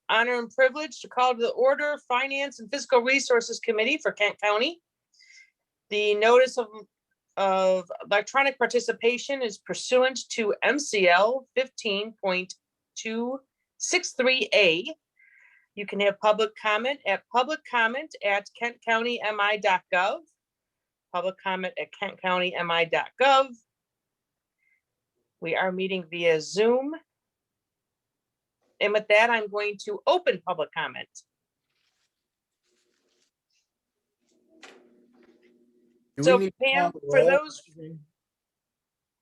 Honor and privilege to call to the order Finance and Fiscal Resources Committee for Kent County. The notice of electronic participation is pursuant to MCL 15.263A. You can have public comment at kentcountymi.gov. Public comment at kentcountymi.gov. We are meeting via Zoom. And with that, I'm going to open public comment. So Pam, for those,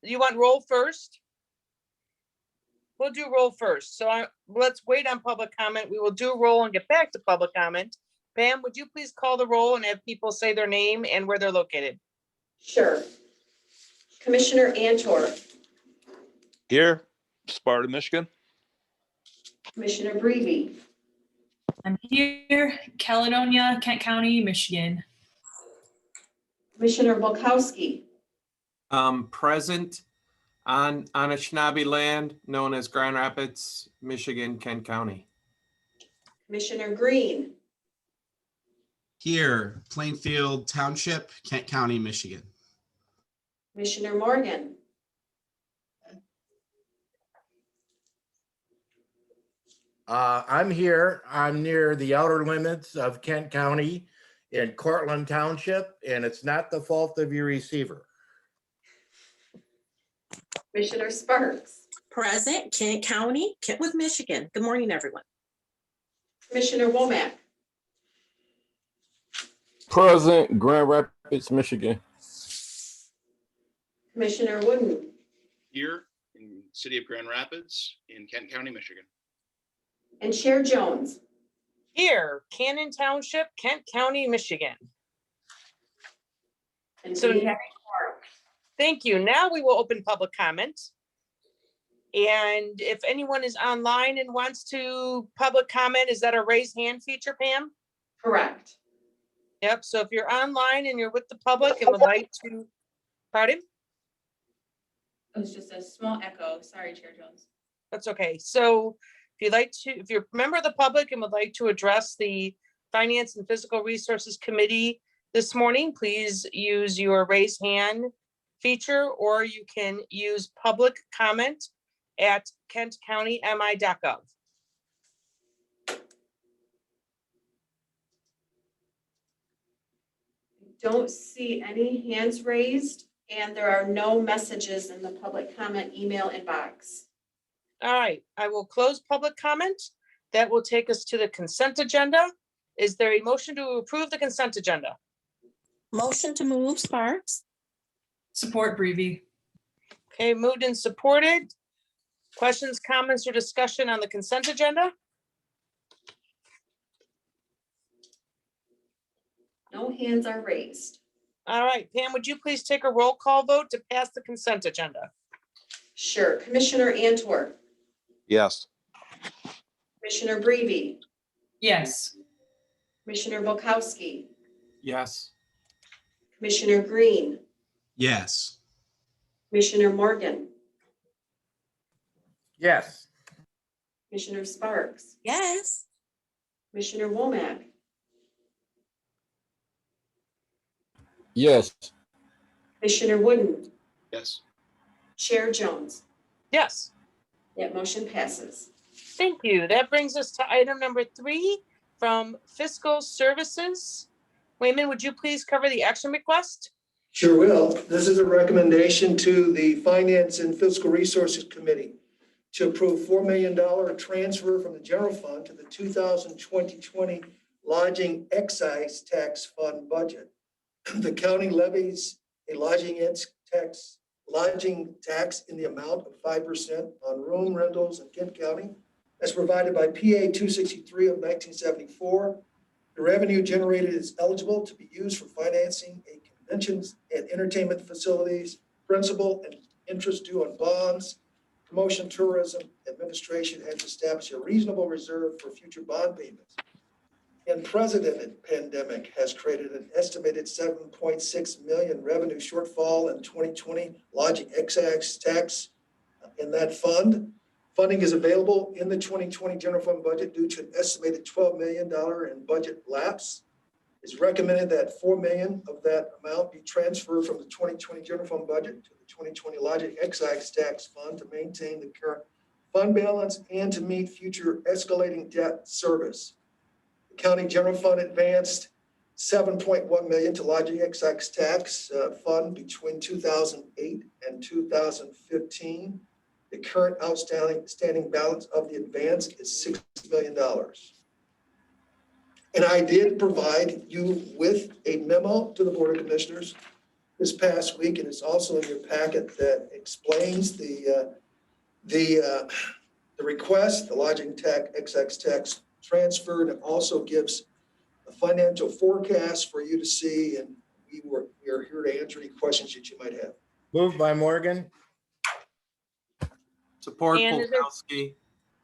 you want roll first? We'll do roll first. So let's wait on public comment. We will do roll and get back to public comment. Pam, would you please call the roll and have people say their name and where they're located? Sure. Commissioner Antor. Here, Sparta, Michigan. Commissioner Breivy. I'm here, Caledonia, Kent County, Michigan. Commissioner Volkowski. Present on Anishinaabe land known as Grand Rapids, Michigan, Kent County. Commissioner Green. Here, Plainfield Township, Kent County, Michigan. Commissioner Morgan. I'm here. I'm near the outer limits of Kent County in Cortland Township, and it's not the fault of your receiver. Commissioner Sparks. Present, Kent County, Kentwood, Michigan. Good morning, everyone. Commissioner Womack. Present, Grand Rapids, Michigan. Commissioner Wooden. Here in the city of Grand Rapids in Kent County, Michigan. And Chair Jones. Here, Cannon Township, Kent County, Michigan. And So we have thank you. Now we will open public comment. And if anyone is online and wants to public comment, is that a raise hand feature, Pam? correct. Yep. So if you're online and you're with the public and would like to, pardon? It was just a small echo. Sorry, Chair Jones. That's okay. So if you're a member of the public and would like to address the Finance and Fiscal Resources Committee this morning, please use your raise hand feature, or you can use public comment at kentcountymi.gov. Don't see any hands raised, and there are no messages in the public comment email inbox. All right, I will close public comment. That will take us to the consent agenda. Is there a motion to approve the consent agenda? Motion to move, Sparks. Support Breivy. Okay, moved and supported. Questions, comments, or discussion on the consent agenda? No hands are raised. All right, Pam, would you please take a roll call vote to pass the consent agenda? Sure. Commissioner Antor. Yes. Commissioner Breivy. Yes. Commissioner Volkowski. Yes. Commissioner Green. Yes. Commissioner Morgan. Yes. Commissioner Sparks. Yes. Commissioner Womack. Yes. Commissioner Wooden. Yes. Chair Jones. Yes, That motion passes. thank you. That brings us to item number 3 from Fiscal Services. Wayman, would you please cover the action request? Sure will. This is a recommendation to the Finance and Fiscal Resources Committee to approve $4 million transfer from the general fund to the 2020 Lodging Excise Tax Fund budget. The county levies a lodging tax in the amount of 5% on room rentals in Kent County, as provided by PA 263 of 1974. The revenue generated is eligible to be used for financing a conventions and entertainment facilities, principal and interest due on bonds. Promotion Tourism Administration has established a reasonable reserve for future bond payments. The unprecedented pandemic has created an estimated 7.6 million revenue shortfall in 2020 lodging excise tax in that fund. Funding is available in the 2020 general fund budget due to an estimated $12 million in budget lapse. It's recommended that $4 million of that amount be transferred from the 2020 general fund budget to the 2020 lodging excise tax fund to maintain the current fund balance and to meet future escalating debt service. The county general fund advanced $7.1 million to lodging excise tax fund between 2008 and 2015. The current outstanding balance of the advance is $6 million. And I did provide you with a memo to the Board of Commissioners this past week, and it's also in your packet that explains the request, the lodging tax, excise tax transfer, and it also gives a financial forecast for you to see, and we are here to answer any questions that you might have. Moved by Morgan. Support And is there- Polkowski.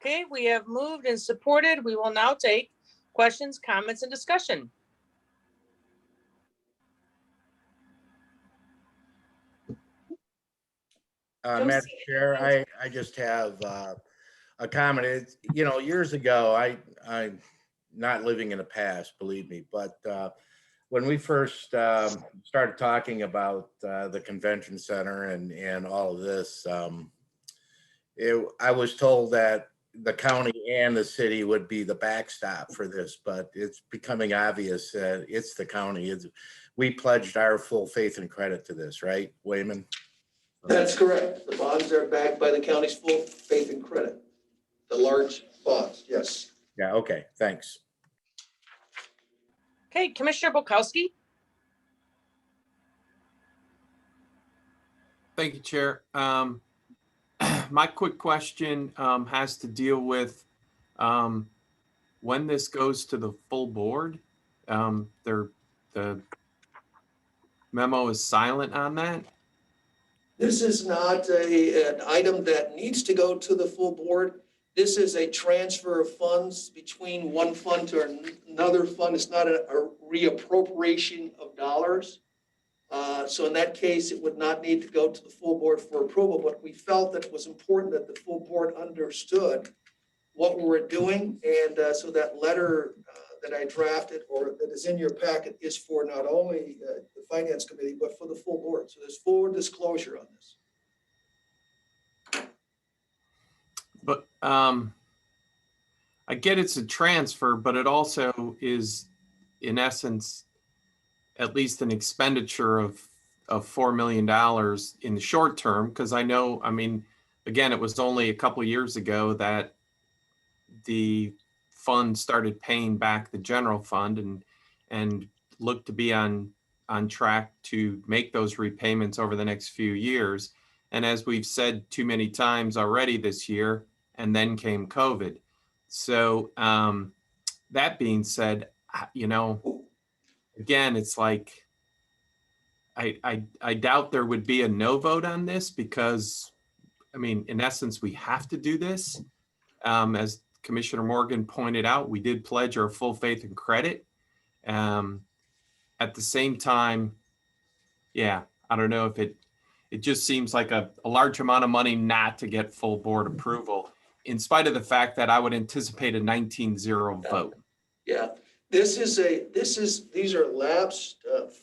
Okay, we have moved and supported. We will now take questions, comments, and discussion. Don't Madam see Chair, any I just have a comment. Years ago, I'm not living in the past, believe me, but when we first started talking about the convention center and all of this, I was told that the county and the city would be the backstop for this, but it's becoming obvious that it's the county. We pledged our full faith and credit to this, right, Wayman? That's correct. The bonds are backed by the county's full faith and credit. The large bonds, yes. Yeah, okay, thanks. Okay, Commissioner Polkowski. Thank you, Chair. My quick question has to deal with when this goes to the full board. The memo is silent on that. This is not an item that needs to go to the full board. This is a transfer of funds between one fund to another fund. It's not a reappropriation of dollars. So in that case, it would not need to go to the full board for approval, but we felt that it was important that the full board understood what we were doing. And so that letter that I drafted or that is in your packet is for not only the Finance Committee, but for the full board. So there's full disclosure on this. But I get it's a transfer, but it also is, in essence, at least an expenditure of $4 million in the short term. Because I know, again, it was only a couple of years ago that the fund started paying back the general fund and looked to be on track to make those repayments over the next few years. And as we've said too many times already this year, and then came COVID. So that being said, again, it's like, I doubt there would be a no vote on this because, in essence, we have to do this. As Commissioner Morgan pointed out, we did pledge our full faith and credit. At the same time, yeah, I don't know if it just seems like a large amount of money not to get full board approval, in spite of the fact that I would anticipate a 19-0 vote. Yeah, these are lapsed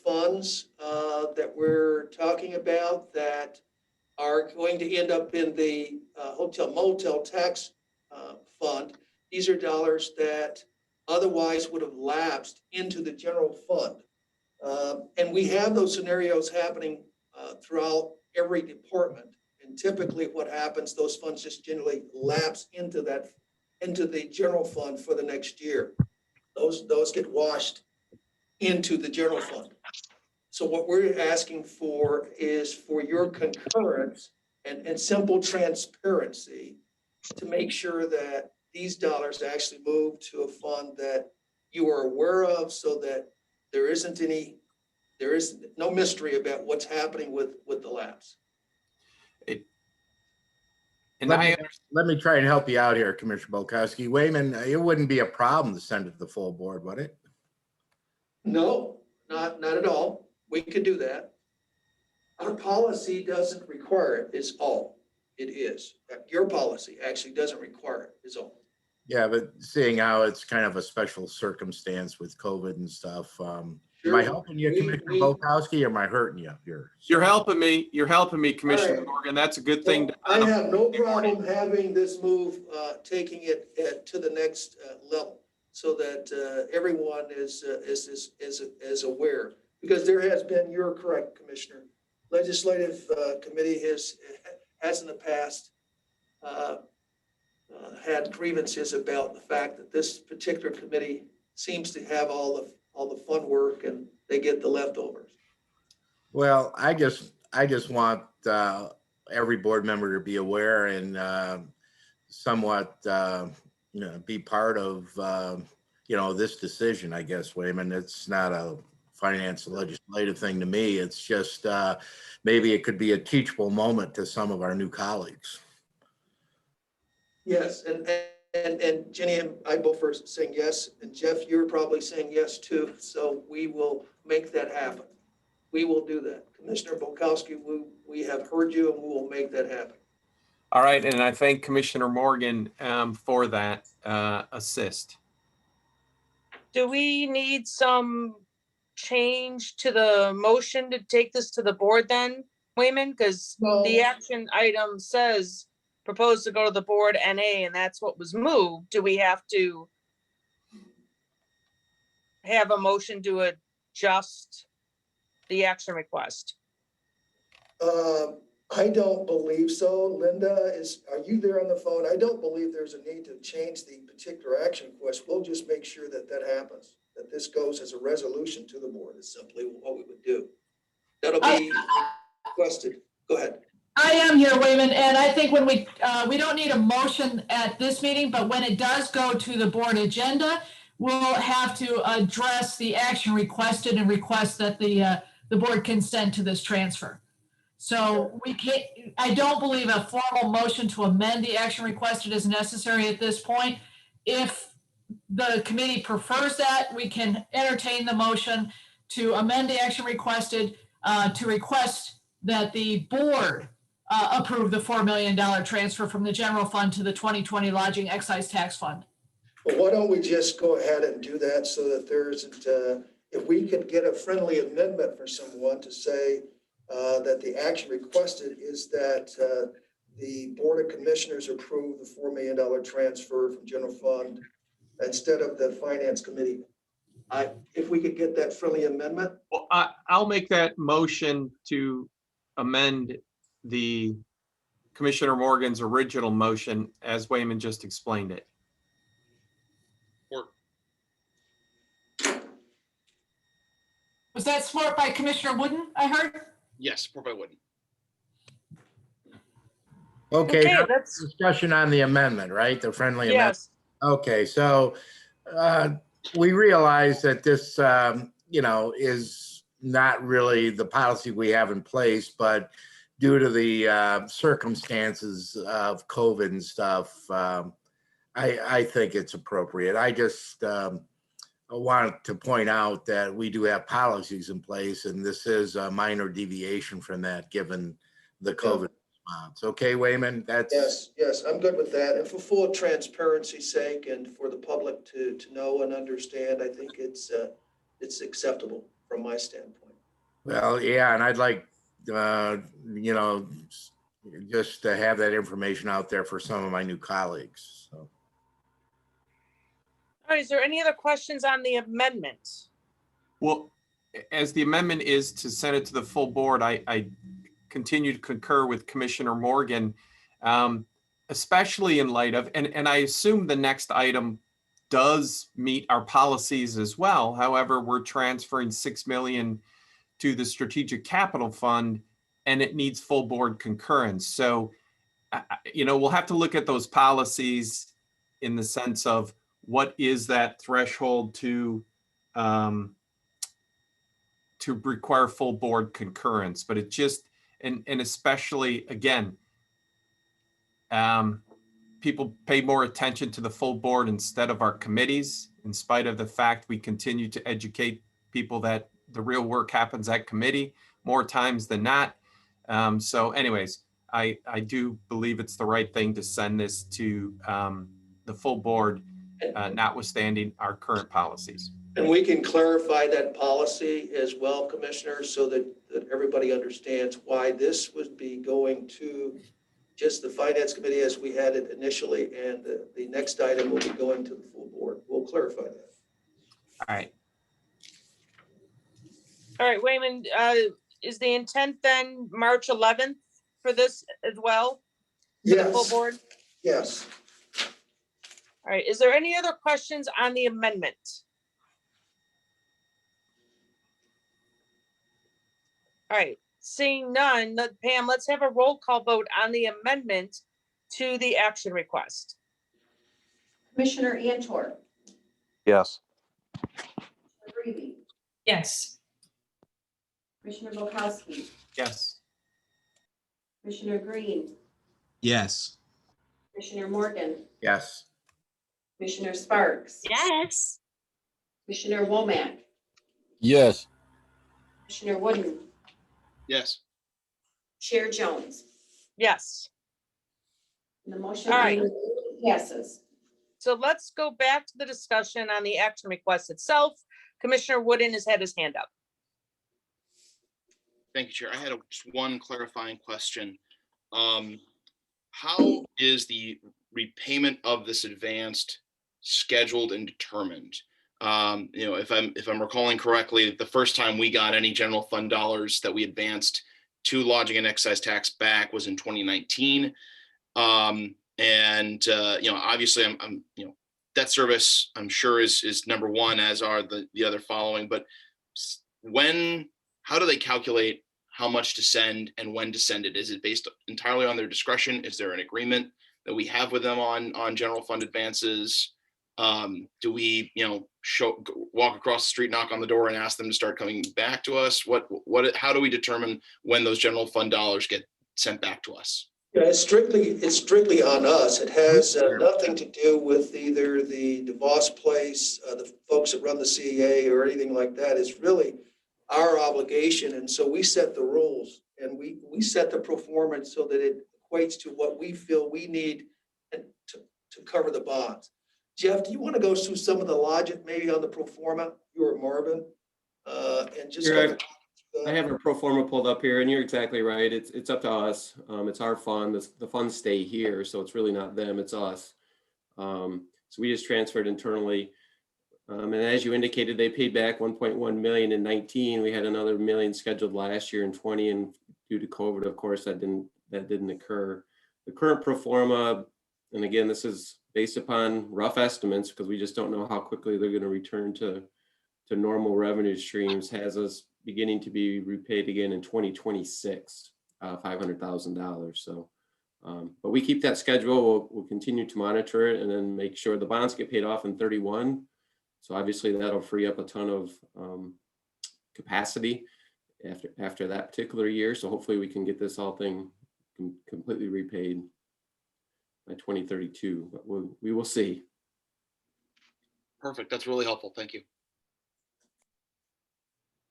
funds that we're talking about that are going to end up in the hotel motel tax fund. These are dollars that otherwise would have lapsed into the general fund. And we have those scenarios happening throughout every department. And typically what happens, those funds just generally lapse into the general fund for the next year. Those get washed into the general fund. So what we're asking for is for your concurrence and simple transparency to make sure that these dollars actually move to a fund that you are aware of, so that there is no mystery about what's happening with the lapse. Let me try and help you out here, Commissioner Bolkowski. Wayman, it wouldn't be a problem to send it to the full board, would it? No, not at all. We could do that. Our policy doesn't require it, is all. it is. Your policy actually doesn't require it, is all. Yeah, but seeing how it's kind of a special circumstance with COVID and stuff, am I Sure. helping you, We- Commissioner we- Volkowski, or am I hurting you here? You're helping me. You're helping me, Commissioner right. Morgan. That's a good thing. So I have no problem having this move, taking it to the next level so that everyone is aware. Because there has been, you're correct, Commissioner, legislative committee has in the past had grievances about the fact that this particular committee seems to have all the fun work and they get the leftovers. Well, I just want every board member to be aware and somewhat, be part of, this decision, I guess, Wayman. It's not a finance legislative thing to me. It's just maybe it could be a teachable moment to some of our new colleagues. Yes, and Jenny and I both are saying yes, and Jeff, you're probably saying yes too, so we will make that happen. We will do that. Commissioner Volkowski, we have heard you and we will make that happen. All right, and I thank Commissioner Morgan for that assist. Do we need some change to the motion to take this to the board then, Wayman? Because No. the action item says proposed to go to the board NA, and that's what was moved. Do we have to have a motion to adjust the action request? I don't believe so. Linda, are you there on the phone? I don't believe there's a need to change the particular action request. We'll just make sure that that happens, that this goes as a resolution to the board is simply what we would do. That'll be requested. Go ahead. I am here, Wayman, and I think when we don't need a motion at this meeting, but when it does go to the board agenda, we'll have to address the action requested and request that the board consent to this transfer. So we can't, I don't believe a formal motion to amend the action requested is necessary at this point. If the committee prefers that, we can entertain the motion to amend the action requested to request that the board approve the $4 million transfer from the general fund to the 2020 lodging excise tax fund. Well, why don't we just go ahead and do that so that there isn't, if we could get a friendly amendment for someone to say that the action requested is that the Board of Commissioners approve the $4 million transfer from general fund instead of the Finance Committee. If we could get that friendly amendment. Well, I'll make that motion to amend the Commissioner Morgan's original motion as Wayman just explained it. Was that support by Commissioner Wooden, I heard? Yes, support by Woody. Okay, Okay, now that's, discussion on the amendment, right? The friendly amendment. yes, Okay, so we realize that this, is not really the policy we have in place, but due to the circumstances of COVID and stuff, I think it's appropriate. I just want to point out that we do have policies in place, and this is a minor deviation from that, given the COVID response. Okay, Wayman, that's. Yes, I'm good with that. And for full transparency's sake and for the public to know and understand, I think it's acceptable from my standpoint. Well, yeah, and I'd like, just to have that information out there for some of my new colleagues. So. all right, is there any other questions on the amendment? Well, as the amendment is to send it to the full board, I continue to concur with Commissioner Morgan, especially in light of, and I assume the next item does meet our policies as well. However, we're transferring $6 million to the Strategic Capital Fund, and it needs full board concurrence. So, we'll have to look at those policies in the sense of what is that threshold to require full board concurrence. But it just, and especially, again, people pay more attention to the full board instead of our committees, in spite of the fact we continue to educate people that the real work happens at committee more times than not. So anyways, I do believe it's the right thing to send this to the full board, notwithstanding our current policies. And we can clarify that policy as well, Commissioner, so that everybody understands why this would be going to just the Finance Committee as we had it initially, and the next item will be going to the full board. We'll clarify that. All right. All right, Wayman, is the intent then March 11th for this as well? For the full Yes, board? yes. All right, is there any other questions on the amendment? All right, seeing none, Pam, let's have a roll call vote on the amendment to the action request. Commissioner Antor, Yes. Reavy, Yes. Commissioner Volkowski, Yes. Commissioner Green, Yes. Commissioner Morgan, Yes. Commissioner Sparks, Yes. Commissioner Womack, Yes. Commissioner Wooden, Yes. Chair Jones. Yes. And the motion All right. passes. So let's go back to the discussion on the action request itself. Commissioner Wooden has had his hand up. Thank you, Chair. I had just one clarifying question. How is the repayment of this advanced scheduled and determined? If I'm recalling correctly, the first time we got any general fund dollars that we advanced to lodging and excise tax back was in 2019. Obviously I'm debt service, I'm sure is number one, as are the other following, but how do they calculate how much to send and when to send it? Is it based entirely on their discretion? Is there an agreement that we have with them on general fund advances? Do we, walk across the street, knock on the door and ask them to start coming back to us? How do we determine when those general fund dollars get sent back to us? Yeah, it's strictly on us. It has nothing to do with either the DeVos place, the folks that run the CEA or anything like that. It's really our obligation. And so we set the rules and we set the performance so that it equates to what we feel we need to cover the bonds. Jeff, do you want to go through some of the logic maybe on the pro forma, you or Marvin? And just Sure, I have a pro forma pulled up here, and you're exactly right. It's up to us. It's our fund. The funds stay here, so it's really not them, it's us. So we just transferred internally. And as you indicated, they paid back 1.1 million in 19. We had another million scheduled last year in 20, and due to COVID, of course, that didn't occur. The current pro forma, and again, this is based upon rough estimates because we just don't know how quickly they're going to return to normal revenue streams, has us beginning to be repaid again in 2026, $500,000. So, but we keep that schedule. We'll continue to monitor it and then make sure the bonds get paid off in 31. So obviously that'll free up a ton of capacity after that particular year. So hopefully we can get this whole thing completely repaid by 2032, but we will see. Perfect. That's really helpful. Thank you.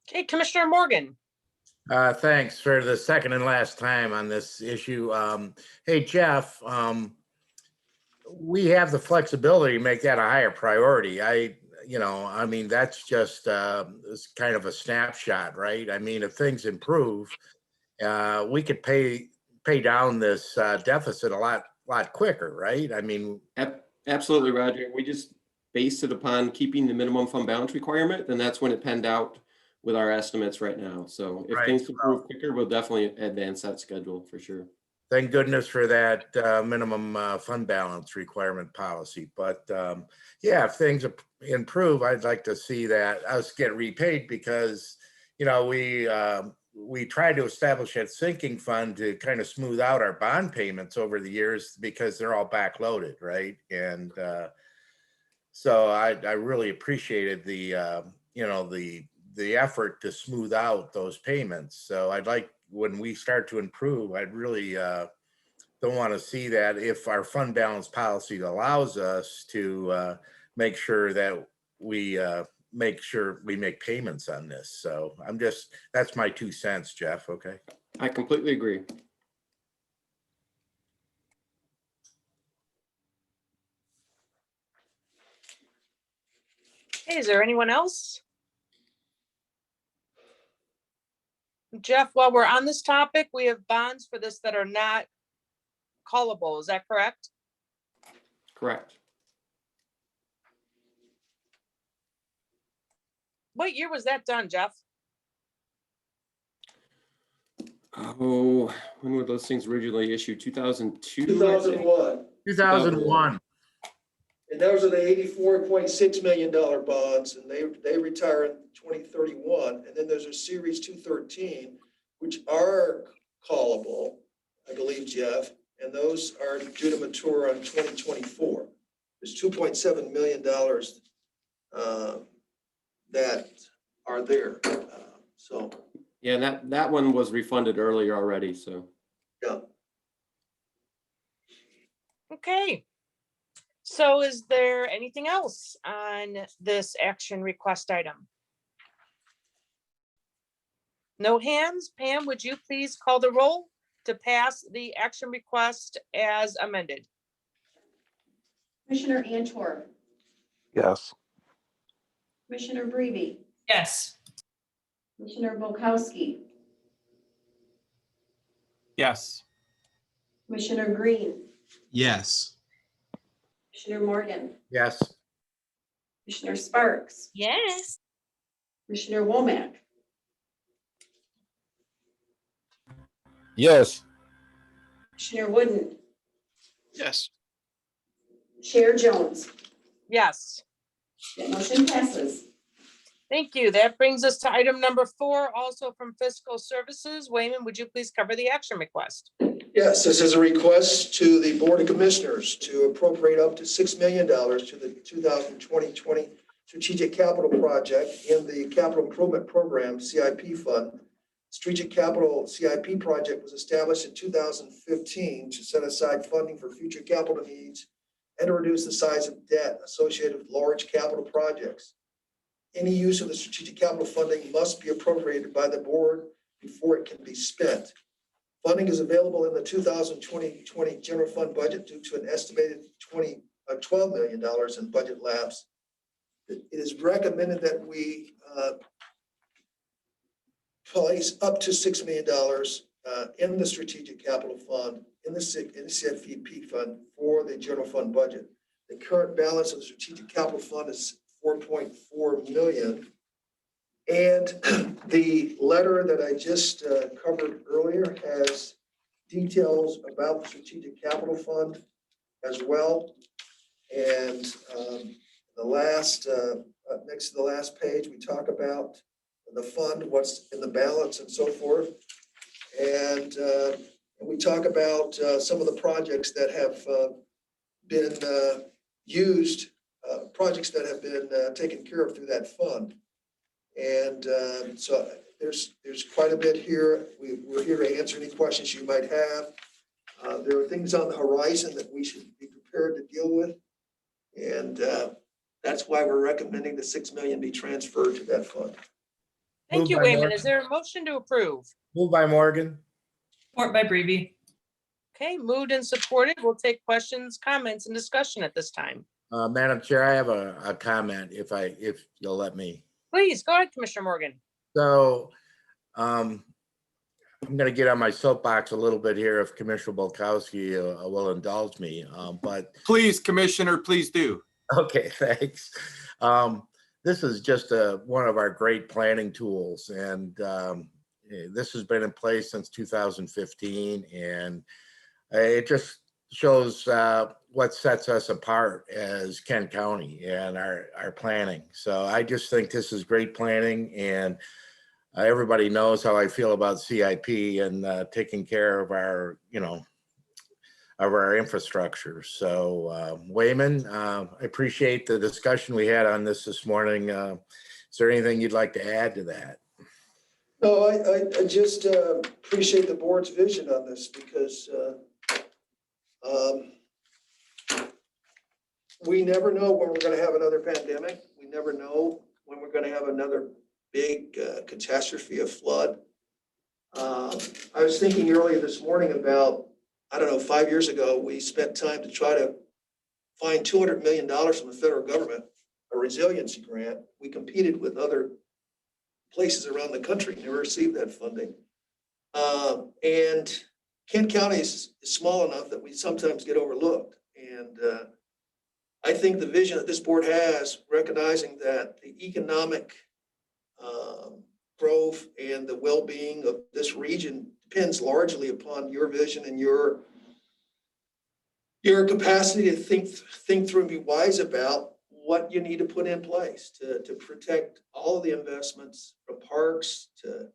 Okay, Commissioner Morgan. Thanks for the second and last time on this issue. Hey, Jeff, we have the flexibility to make that a higher priority. That's just it's kind of a snapshot, right? I mean, if things improve, we could pay down this deficit a lot quicker, right? I mean, absolutely, Roger. We just based it upon keeping the minimum fund balance requirement, and that's when it penned out with our estimates right now. So if things improve quicker, we'll definitely advance that schedule for sure. Thank goodness for that minimum fund balance requirement policy. But yeah, if things improve, I'd like to see that us get repaid because, we tried to establish a sinking fund to kind of smooth out our bond payments over the years because they're all backloaded, right? And so I really appreciated the effort to smooth out those payments. So I'd like, when we start to improve, I'd really don't want to see that if our fund balance policy allows us to make sure that we make payments on this. So that's my 2 cents, Jeff. Okay. I completely agree. Okay, is there anyone else? Jeff, while we're on this topic, we have bonds for this that are not callable. Is that correct? Correct. What year was that done, Jeff? Oh, when were those things originally issued? 2002? 2001. 2001. And those are the $84.6 million bonds, and they retire in 2031. And then there's a Series 213, which are callable, I believe, Jeff, and those are due to mature on 2024. There's $2.7 million that are there. So, Yeah, that one was refunded earlier already, so. yeah. Okay. So is there anything else on this action request item? No hands. Pam, would you please call the roll to pass the action request as amended? Commissioner Antor, Yes. Commissioner Breve, Yes. Commissioner Volkowski, Yes. Commissioner Green, Yes. Commissioner Morgan, Yes. Commissioner Sparks, Yes. Commissioner Womack, Yes. Commissioner Wooden, Yes. Chair Jones. Yes. That motion passes. Thank you. That brings us to item number 4, also from Fiscal Services. Wayman, would you please cover the action request? Yes, this is a request to the Board of Commissioners to appropriate up to $6 million to the 2020 Strategic Capital Project in the Capital Improvement Program, CIP Fund. Strategic Capital CIP Project was established in 2015 to set aside funding for future capital needs and to reduce the size of debt associated with large capital projects. Any use of the strategic capital funding must be appropriated by the board before it can be spent. Funding is available in the 2020 general fund budget due to an estimated $12 million in budget lapse. It is recommended that we place up to $6 million in the strategic capital fund, in the CFP fund for the general fund budget. The current balance of the strategic capital fund is $4.4 million. And the letter that I just covered earlier has details about the strategic capital fund as well. And the last, next to the last page, we talk about the fund, what's in the balance and so forth. And we talk about some of the projects that have been used, projects that have been taken care of through that fund. And so there's quite a bit here. We're here to answer any questions you might have. There are things on the horizon that we should be prepared to deal with. And that's why we're recommending the $6 million be transferred to that fund. Thank Moved you, by Wayman. Morgan. Is there a motion to approve? Moved by Morgan. Support by Breve. Okay, moved and supported. We'll take questions, comments, and discussion at this time. Madam Chair, I have a comment if you'll let me. Please, go ahead, Commissioner Morgan. So I'm going to get on my soapbox a little bit here if Commissioner Bolkowski will indulge me. But Please, Commissioner, please do. okay, thanks. This is just one of our great planning tools, and this has been in place since 2015, and it just shows what sets us apart as Kent County and our planning. So I just think this is great planning, and everybody knows how I feel about CIP and taking care of our, of our infrastructure. So Wayman, I appreciate the discussion we had on this morning. Is there anything you'd like to add to that? No, I just appreciate the board's vision on this because we never know when we're going to have another pandemic. We never know when we're going to have another big catastrophe, a flood. I was thinking earlier this morning about, 5 years ago, we spent time to try to find $200 million from the federal government, a resiliency grant. We competed with other places around the country, never received that funding. And Kent County is small enough that we sometimes get overlooked. And I think the vision that this board has, recognizing that the economic growth and the well-being of this region depends largely upon your vision and your capacity to think through and be wise about what you need to put in place to protect all of the investments, from parks to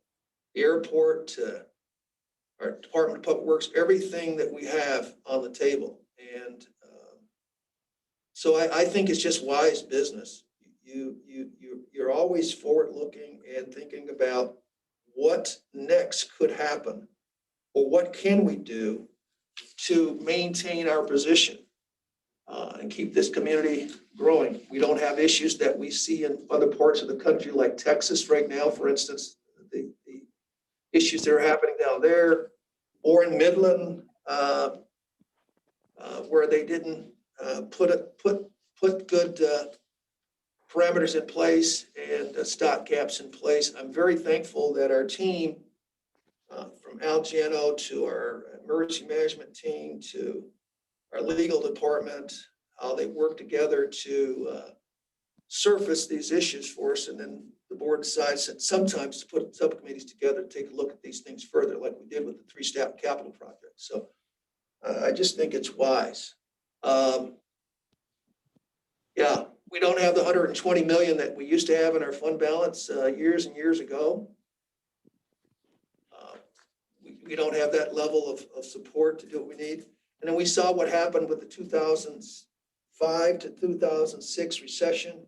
airport to our Department of Public Works, everything that we have on the table. And so I think it's just wise business. You're always forward-looking and thinking about what next could happen, or what can we do to maintain our position and keep this community growing. We don't have issues that we see in other parts of the country, like Texas right now, for instance, the issues that are happening down there, or in Midland, where they didn't put good parameters in place and stopgaps in place. I'm very thankful that our team, from Al Giano to our emergency management team to our legal department, how they work together to surface these issues for us. And then the board decides that sometimes to put subcommittees together to take a look at these things further, like we did with the 3-step capital project. So I just think it's wise. Yeah, we don't have the 120 million that we used to have in our fund balance years and years ago. We don't have that level of support to do what we need. And then we saw what happened with the 2005 to 2006 recession,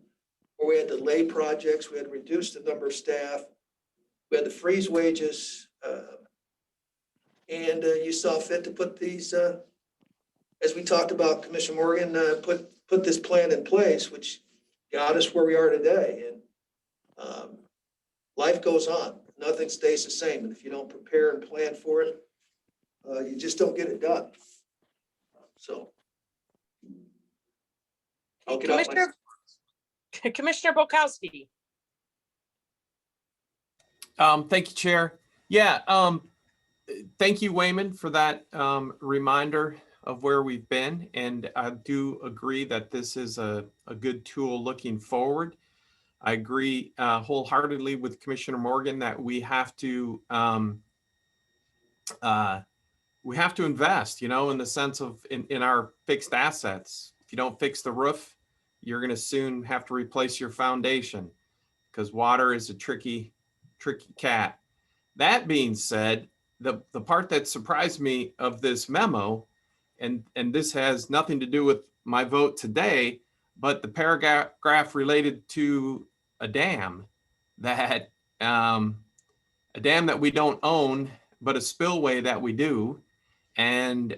where we had to delay projects, we had to reduce the number of staff, we had to freeze wages, and you saw fit to put these, as we talked about, Commissioner Morgan, put this plan in place, which got us where we are today. And life goes on. Nothing stays the same. And if you don't prepare and plan for it, you just don't get it done. So I'll get off my... Commissioner Bukowski. Thank you, Chair. Yeah, thank you, Wayman, for that reminder of where we've been. And I do agree that this is a good tool looking forward. I agree wholeheartedly with Commissioner Morgan that we have to invest, in the sense of in our fixed assets. If you don't fix the roof, you're going to soon have to replace your foundation, because water is a tricky cat. That being said, the part that surprised me of this memo, and this has nothing to do with my vote today, but the paragraph related to a dam that we don't own, but a spillway that we do. And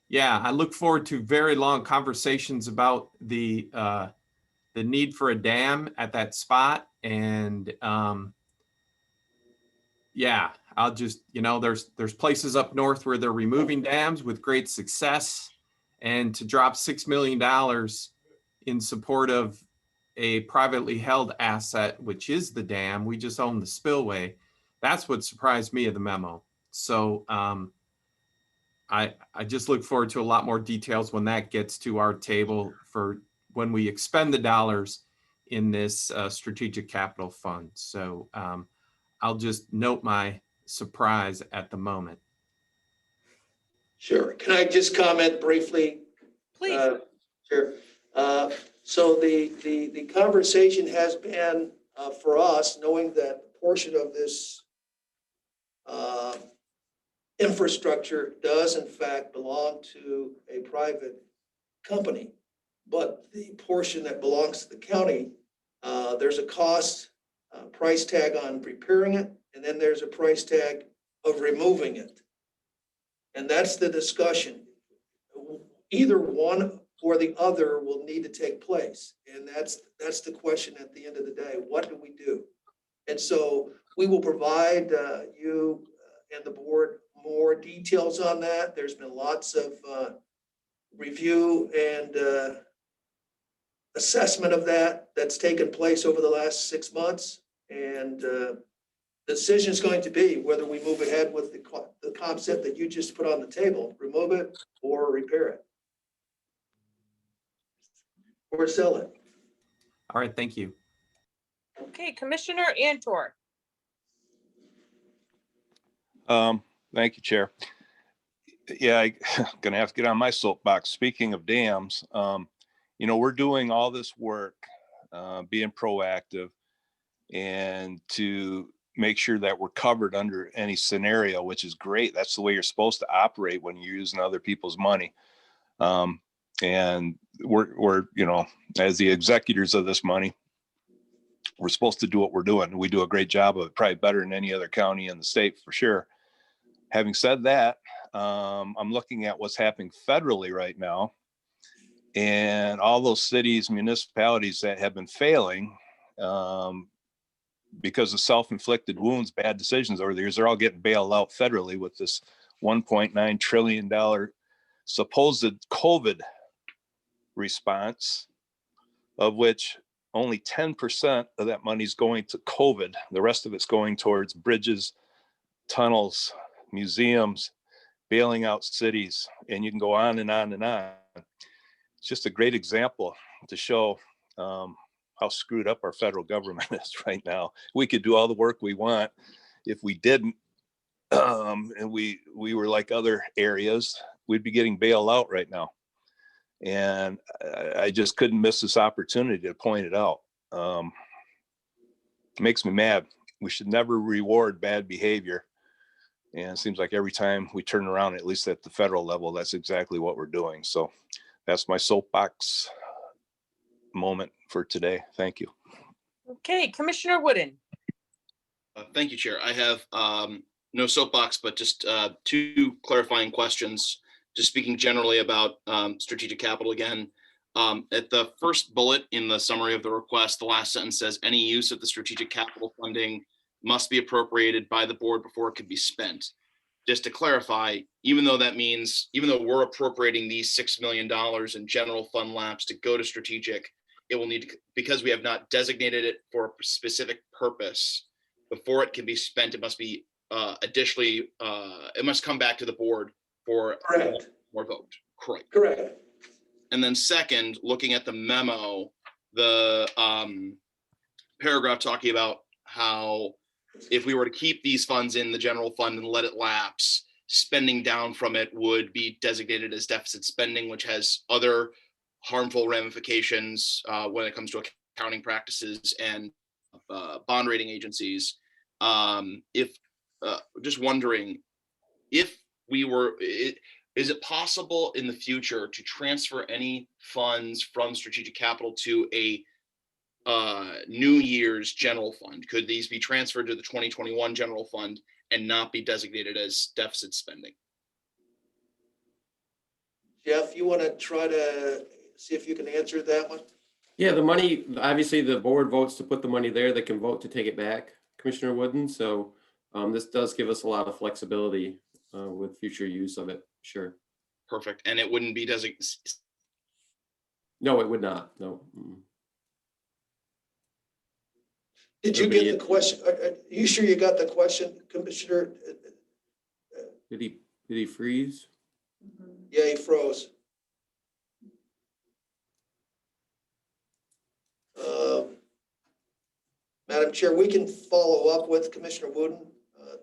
yeah, I look forward to very long conversations about the need for a dam at that spot. And yeah, I'll just, there's places up north where they're removing dams with great success, and to drop $6 million in support of a privately held asset, which is the dam, we just own the spillway. That's what surprised me of the memo. So I just look forward to a lot more details when that gets to our table for when we expend the dollars in this strategic capital fund. So I'll just note my surprise at the moment. Sure. Can I just comment briefly? Please. Sure. So the conversation has been for us, knowing that a portion of this infrastructure does in fact belong to a private company, but the portion that belongs to the county, there's a cost price tag on repairing it, and then there's a price tag of removing it. And that's the discussion. Either one or the other will need to take place. And that's the question at the end of the day. What do we do? And so we will provide you and the board more details on that. There's been lots of review and assessment of that that's taken place over the last 6 months. And the decision is going to be whether we move ahead with the concept that you just put on the table, remove it or repair it. Or sell it. All right, thank you. Okay, Commissioner Antor. Thank you, Chair. Yeah, I'm gonna have to get on my soapbox. Speaking of dams, we're doing all this work, being proactive and to make sure that we're covered under any scenario, which is great. That's the way you're supposed to operate when you're using other people's money. And we're, as the executors of this money, we're supposed to do what we're doing. We do a great job of it, probably better than any other county in the state for sure. Having said that, I'm looking at what's happening federally right now, and all those cities, municipalities that have been failing because of self-inflicted wounds, bad decisions over the years, they're all getting bailed out federally with this $1.9 trillion supposed COVID response, of which only 10% of that money is going to COVID. The rest of it's going towards bridges, tunnels, museums, bailing out cities, and you can go on and on and on. It's just a great example to show how screwed up our federal government is right now. We could do all the work we want. If we didn't, and we were like other areas, we'd be getting bailed out right now. And I just couldn't miss this opportunity to point it out. It makes me mad. We should never reward bad behavior. And it seems like every time we turn around, at least at the federal level, that's exactly what we're doing. So that's my soapbox moment for today. Thank you. Okay, Commissioner Wooden. Thank you, Chair. I have no soapbox, but just 2 clarifying questions. Just speaking generally about strategic capital again. At the first bullet in the summary of the request, the last sentence says any use of the strategic capital funding must be appropriated by the board before it can be spent. Just to clarify, even though we're appropriating these $6 million in general fund lapse to go to strategic, it will need to, because we have not designated it for a specific purpose, before it can be spent, it must be additionally, it must come back to the board for Correct. more vote. Correct. Correct. And then second, looking at the memo, the paragraph talking about how if we were to keep these funds in the general fund and let it lapse, spending down from it would be designated as deficit spending, which has other harmful ramifications when it comes to accounting practices and bond rating agencies. Just wondering if is it possible in the future to transfer any funds from strategic capital to a New Year's general fund? Could these be transferred to the 2021 general fund and not be designated as deficit spending? Jeff, you want to try to see if you can answer that one? Yeah, the money, obviously the board votes to put the money there. They can vote to take it back, Commissioner Wooden. So this does give us a lot of flexibility with future use of it. Sure. Perfect. And it wouldn't be designated? No, it would not. No. Did you get the question? Are you sure you got the question, Commissioner? Did he freeze? Yeah, he froze. Madam Chair, we can follow up with Commissioner Wooden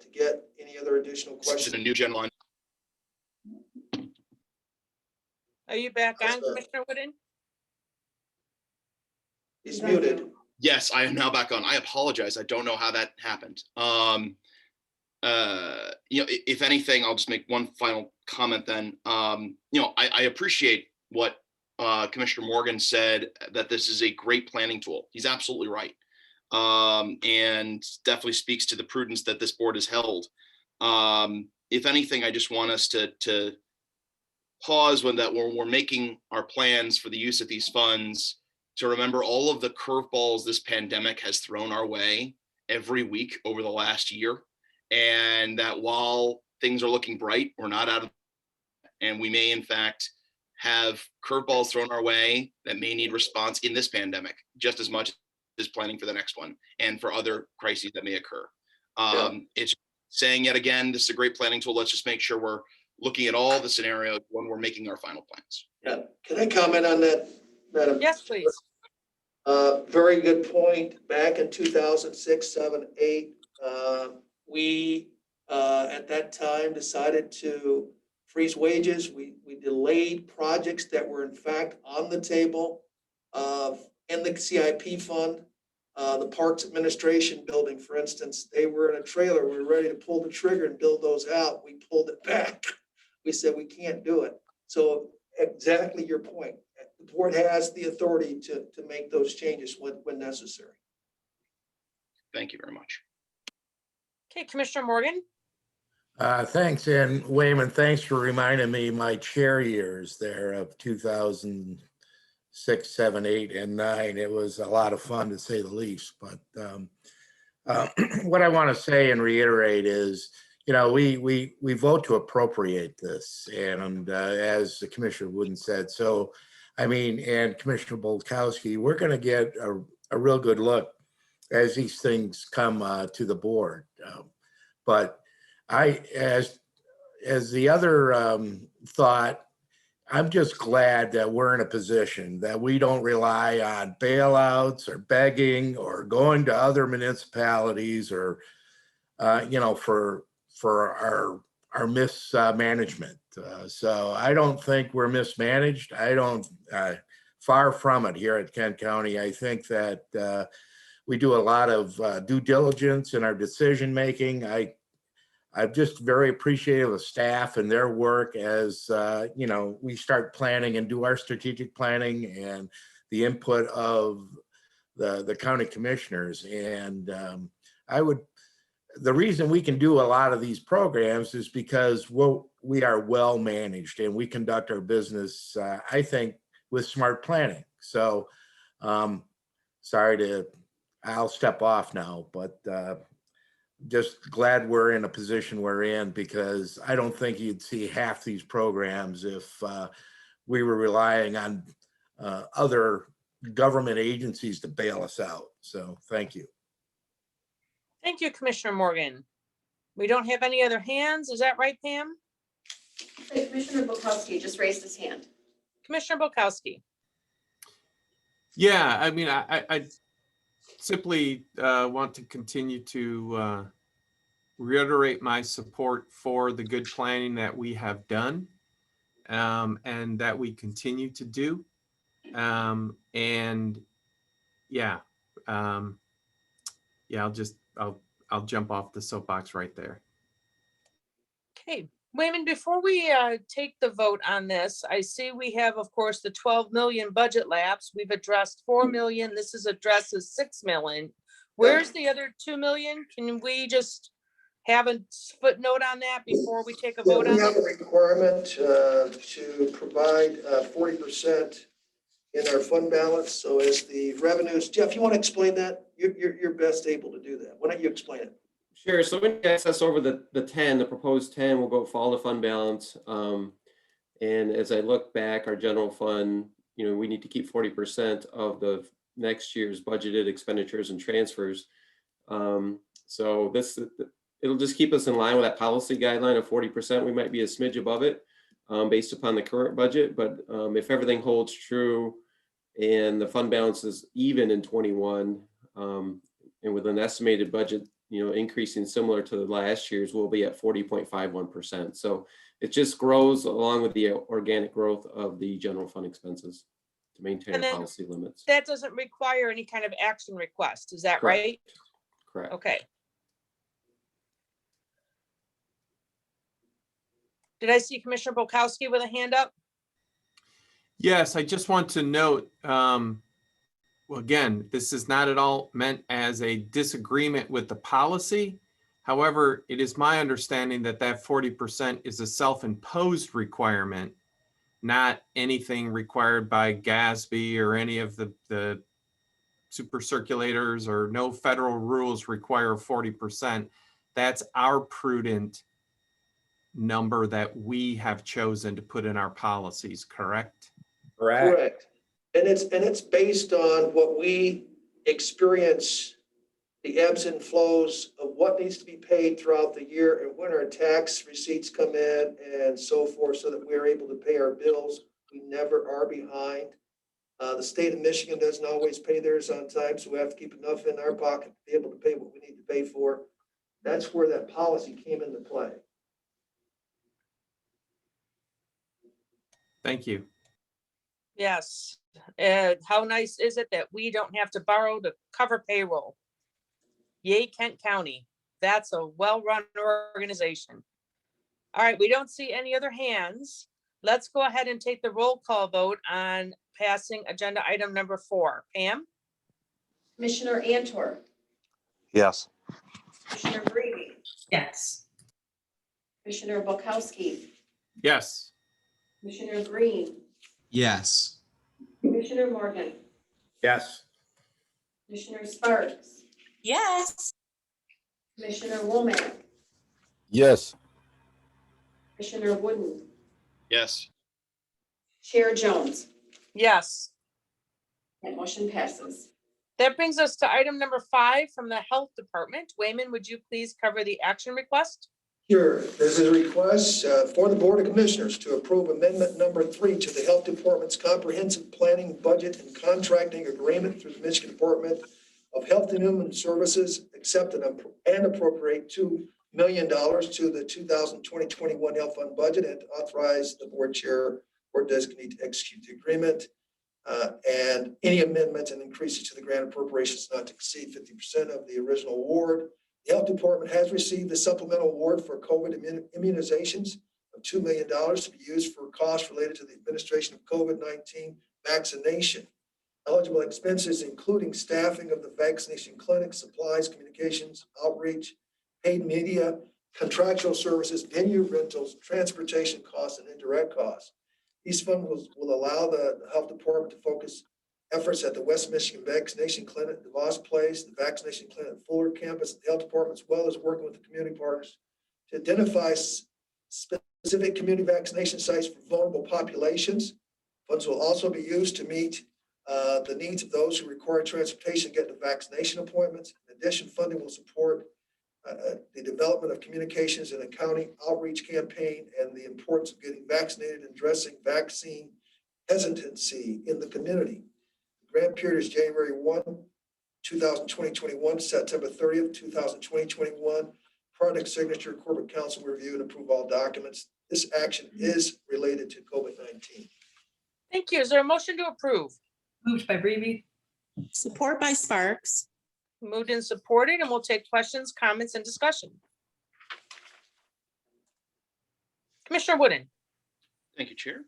to get any other additional questions. A new gen line. Are you back on, Commissioner Wooden? He's muted. Yes, I am now back on. I apologize. I don't know how that happened. If anything, I'll just make one final comment then. I appreciate what Commissioner Morgan said, that this is a great planning tool. He's absolutely right. And definitely speaks to the prudence that this board has held. If anything, I just want us to pause when we're making our plans for the use of these funds, to remember all of the curveballs this pandemic has thrown our way every week over the last year. And that while things are looking bright, we're not out of, and we may in fact have curveballs thrown our way that may need response in this pandemic, just as much as planning for the next one and for other crises that may occur. It's saying yet again, this is a great planning tool. Let's just make sure we're looking at all the scenarios when we're making our final plans. Yeah, can I comment on that, Madam? Yes, please. Very good point. Back in 2006, 7, 8, we at that time decided to freeze wages. We delayed projects that were in fact on the table in the CIP fund. The Parks Administration building, for instance, they were in a trailer. We were ready to pull the trigger and build those out. We pulled it back. We said we can't do it. So exactly your point. The board has the authority to make those changes when necessary. Thank you very much. Okay, Commissioner Morgan. Thanks. And Wayman, thanks for reminding me my chair years there of 2006, 7, 8, and 9. It was a lot of fun to say the least. But what I want to say and reiterate is, we vote to appropriate this, and as the Commissioner Wooden said, so I mean, and Commissioner Bolkowski, we're going to get a real good look as these things come to the board. But as the other thought, I'm just glad that we're in a position that we don't rely on bailouts or begging or going to other municipalities or, for our mismanagement. So I don't think we're mismanaged. I don't, far from it here at Kent County. I think that we do a lot of due diligence in our decision-making. I'm just very appreciative of staff and their work as, we start planning and do our strategic planning and the input of the county commissioners. And the reason we can do a lot of these programs is because we are well managed and we conduct our business, I think, with smart planning. So I'll step off now, but just glad we're in a position we're in, because I don't think you'd see half these programs if we were relying on other government agencies to bail us out. So thank you. Thank you, Commissioner Morgan. We don't have any other hands. Is that right, Pam? Hey, Commissioner Bukowski just raised his hand. Commissioner Bolkowski. Yeah, I mean, I simply want to continue to reiterate my support for the good planning that we have done and that we continue to do. I'll jump off the soapbox right there. Okay, Wayman, before we take the vote on this, I see we have, of course, the 12 million budget lapse. We've addressed 4 million. This is addresses 6 million. Where's the other 2 million? Can we just have a footnote on that before we take a vote on We have a it? requirement to provide 40% in our fund balance. So as the revenues, Jeff, you want to explain that? You're best able to do that. Why don't you explain it? Sure. So when you access over the proposed 10 will go for all the fund balance. And as I look back, our general fund, we need to keep 40% of the next year's budgeted expenditures and transfers. So it'll just keep us in line with that policy guideline of 40%. We might be a smidge above it based upon the current budget, but if everything holds true and the fund balance is even in 21, and with an estimated budget, increasing similar to the last year's, we'll be at 40.51%. So it just grows along with the organic growth of the general fund expenses to maintain our policy limits. That doesn't require any kind of action request. Is that Correct. right? Correct. Okay. Did I see Commissioner Bolkowski with a hand up? Yes, I just want to note, well, again, this is not at all meant as a disagreement with the policy. However, it is my understanding that 40% is a self-imposed requirement, not anything required by GASB or any of the super circulators, or no federal rules require 40%. That's our prudent number that we have chosen to put in our policies, correct? Correct. And it's based on what we experience, the ebbs and flows of what needs to be paid throughout the year and when our tax receipts come in and so forth, so that we're able to pay our bills. We never are behind. The state of Michigan doesn't always pay theirs on time, so we have to keep enough in our pocket to be able to pay what we need to pay for. That's where that policy came into play. Thank you. Yes. How nice is it that we don't have to borrow to cover payroll? Yay, Kent County. That's a well-run organization. All right, we don't see any other hands. Let's go ahead and take the roll call vote on passing agenda item number 4. Pam? Commissioner Antor, Yes. Commissioner Brady, Yes. Commissioner Bukowski, Yes. Commissioner Green, Yes. Commissioner Morgan, Yes. Commissioner Sparks, Yes. Commissioner Womack, Yes. Commissioner Wooden, Yes. Chair Jones. Yes. That motion passes. That brings us to item number 5 from the Health Department. Wayman, would you please cover the action request? Sure. This is a request for the Board of Commissioners to approve amendment number 3 to the Health Department's comprehensive planning, budget, and contracting agreement through the Michigan Department of Health and Human Services, accept and appropriate $2 million to the 2020-21 Health Fund budget, and authorize the board chair or designate to execute the agreement. And any amendments and increases to the grant appropriations not to exceed 50% of the original award. The Health Department has received the supplemental award for COVID immunizations of $2 million to be used for costs related to the administration of COVID-19 vaccination. Eligible expenses including staffing of the vaccination clinic, supplies, communications, outreach, paid media, contractual services, venue rentals, transportation costs, and indirect costs. These funds will allow the Health Department to focus efforts at the West Michigan Vaccination Clinic, DeVos Place, the Vaccination Clinic at Fuller Campus, the Health Department, as well as working with the community partners to identify specific community vaccination sites for vulnerable populations. Funds will also be used to meet the needs of those who require transportation to get to vaccination appointments. In addition, funding will support the development of communications in a county outreach campaign and the importance of getting vaccinated and addressing vaccine hesitancy in the community. The grant period is January 1, 2020-21, September 30th, 2020-21. Project signature, corporate council review and approve all documents. This action is related to COVID-19. Thank you. Is there a motion to approve? Moved by Breve. Support by Sparks. Moved and supported, and we'll take questions, comments, and discussion. Commissioner Wooden. Thank you, Chair.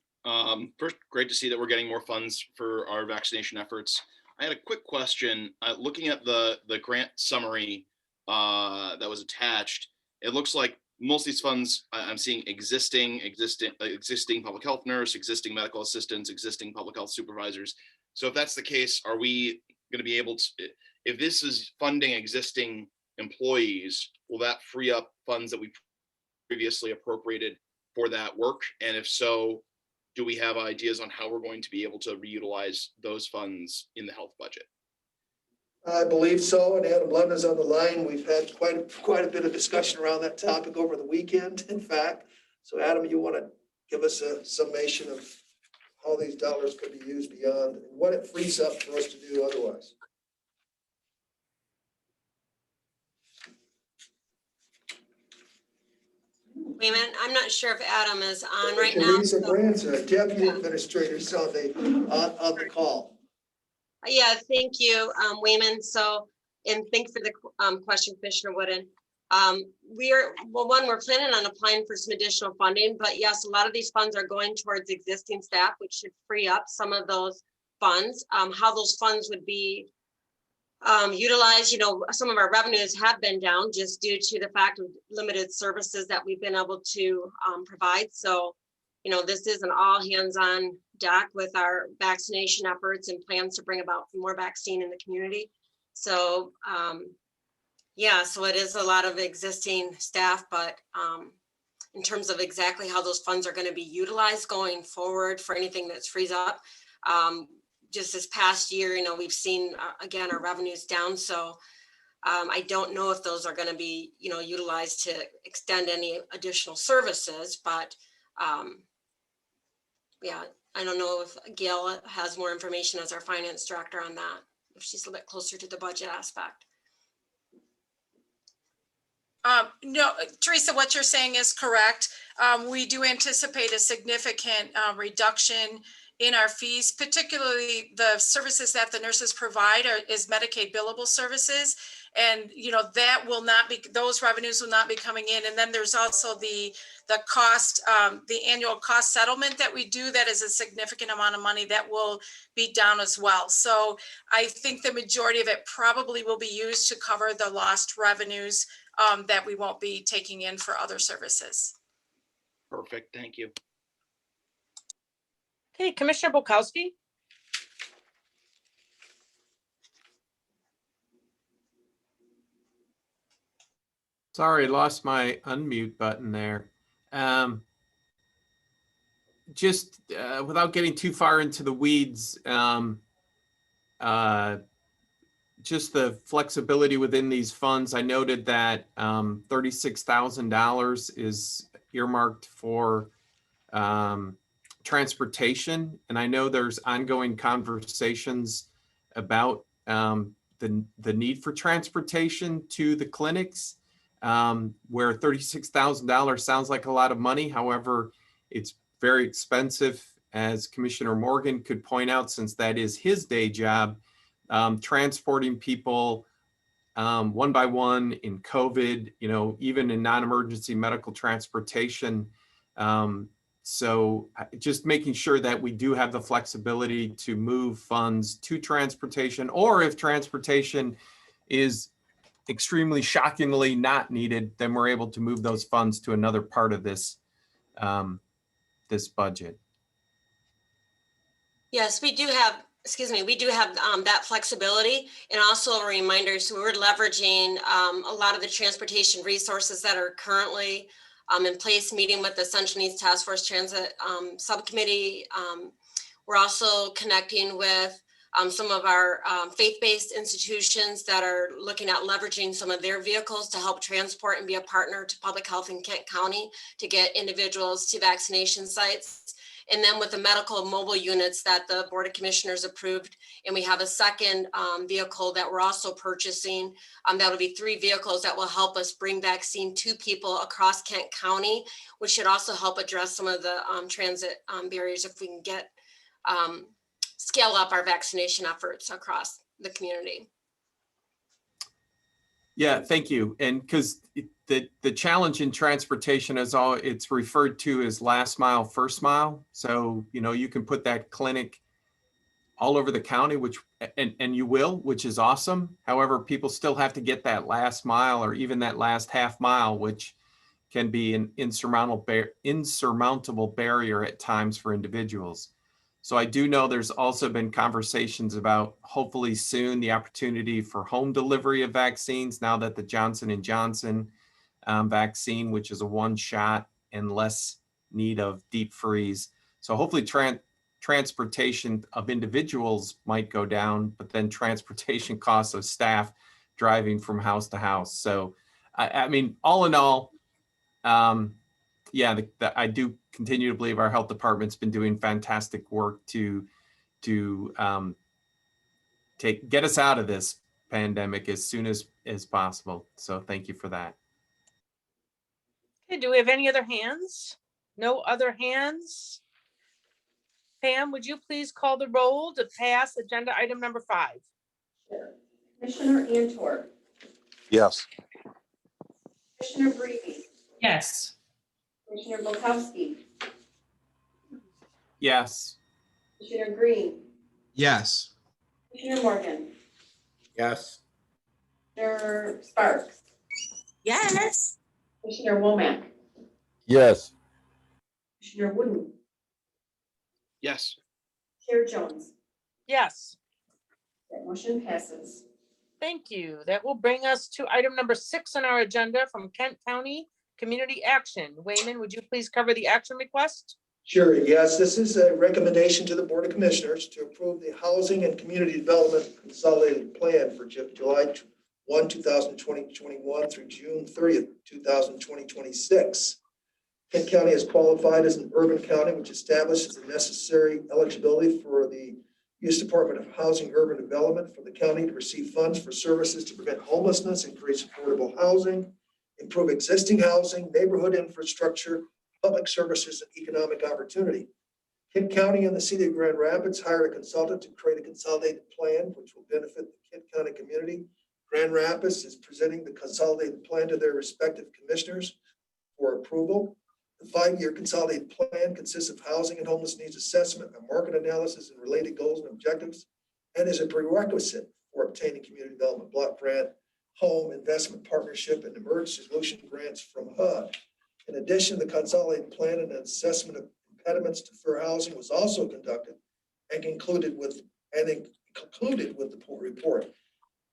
First, great to see that we're getting more funds for our vaccination efforts. I had a quick question. Looking at the grant summary that was attached, it looks like most of these funds I'm seeing existing public health nurse, existing medical assistants, existing public health supervisors. So if that's the case, are we going to be able to, if this is funding existing employees, will that free up funds that we previously appropriated for that work? And if so, do we have ideas on how we're going to be able to reutilize those funds in the health budget? I believe so, and Adam Lund is on the line. We've had quite a bit of discussion around that topic over the weekend, in fact. So Adam, you want to give us a summation of how these dollars could be used beyond and what it frees up for us to do otherwise? Wait a minute, I'm not sure if Adam is on right now. Teresa Grant's Deputy Administrator Sunday on the call. Yeah, thank you, Wayman. So, and thanks for the question, Commissioner Wooden. We're planning on applying for some additional funding, but yes, a lot of these funds are going towards existing staff, which should free up some of those funds. How those funds would be utilized, you know, some of our revenues have been down just due to the fact of limited services that we've been able to provide. So, you know, this is an all hands on deck with our vaccination efforts and plans to bring about more vaccine in the community. So, yeah, so it is a lot of existing staff, but in terms of exactly how those funds are going to be utilized going forward for anything that's frees up. Just this past year, we've seen, again, our revenues down. So I don't know if those are going to be, utilized to extend any additional services, but yeah, I don't know if Gail has more information as our finance director on that, if she's a little bit closer to the budget aspect. No, Teresa, what you're saying is correct. We do anticipate a significant reduction in our fees, particularly the services that the nurses provide is Medicaid billable services. And, that will not be, those revenues will not be coming in. And then there's also the cost, the annual cost settlement that we do, that is a significant amount of money that will be down as well. So I think the majority of it probably will be used to cover the lost revenues that we won't be taking in for other services. Perfect, thank you. Okay, Commissioner Bukowski. Sorry, lost my unmute button there. Just without getting too far into the weeds, just the flexibility within these funds. I noted that $36,000 is earmarked for transportation. And I know there's ongoing conversations about the need for transportation to the clinics, where $36,000 sounds like a lot of money. However, it's very expensive, as Commissioner Morgan could point out, since that is his day job, transporting people one by one in COVID, even in non-emergency medical transportation. So just making sure that we do have the flexibility to move funds to transportation, or if transportation is extremely shockingly not needed, then we're able to move those funds to another part of this, this budget. Yes, we do have, that flexibility, and also a reminder, so we're leveraging a lot of the transportation resources that are currently in place, meeting with the Central Needs Task Force Transit Subcommittee. We're also connecting with some of our faith-based institutions that are looking at leveraging some of their vehicles to help transport and be a partner to public health in Kent County to get individuals to vaccination sites. And then with the medical mobile units that the Board of Commissioners approved, and we have a second vehicle that we're also purchasing. That'll be 3 vehicles that will help us bring vaccine to people across Kent County, which should also help address some of the transit barriers if we can get scale up our vaccination efforts across the community. Yeah, thank you. And because the challenge in transportation is it's referred to as last mile, first mile. So, you can put that clinic all over the county, which, and you will, which is awesome. However, people still have to get that last mile or even that last half mile, which can be an insurmountable barrier at times for individuals. So I do know there's also been conversations about hopefully soon the opportunity for home delivery of vaccines, now that the Johnson & Johnson vaccine, which is a 1-shot and less need of deep freeze. So hopefully transportation of individuals might go down, but then transportation costs of staff driving from house to house. So I mean, all in all, yeah, I do continue to believe our health department's been doing fantastic work to get us out of this pandemic as soon as possible. So thank you for that. Okay, do we have any other hands? No other hands? Pam, would you please call the roll to pass agenda item number 5? Sure. Commissioner Antor, Yes. Commissioner Breve, Yes. Commissioner Bukowski, Yes. Commissioner Green, Yes. Commissioner Morgan, Yes. Commissioner Sparks, Yes. Commissioner Womack, Yes. Commissioner Wooden, Yes. Chair Jones. Yes, That motion passes. thank you. That will bring us to item number 6 on our agenda from Kent County community action. Wayman, would you please cover the action request? Sure, yes, this is a recommendation to the Board of Commissioners to approve the Housing and Community Development Consolidated Plan for July 1, 2021 through June 30th, 2026. Kent County is qualified as an urban county, which establishes the necessary eligibility for the U.S. Department of Housing Urban Development for the county to receive funds for services to prevent homelessness, increase affordable housing, improve existing housing, neighborhood infrastructure, public services, and economic opportunity. Kent County and the city of Grand Rapids hired a consultant to create a consolidated plan which will benefit the Kent County community. Grand Rapids is presenting the consolidated plan to their respective commissioners for approval. The 5-year consolidated plan consists of housing and homeless needs assessment, a market analysis, and related goals and objectives, and is a prerequisite for obtaining community development block grant, home investment partnership, and emergency solution grants from HUD. In addition, the consolidated plan and assessment of impediments to fair housing was also conducted and concluded with the report.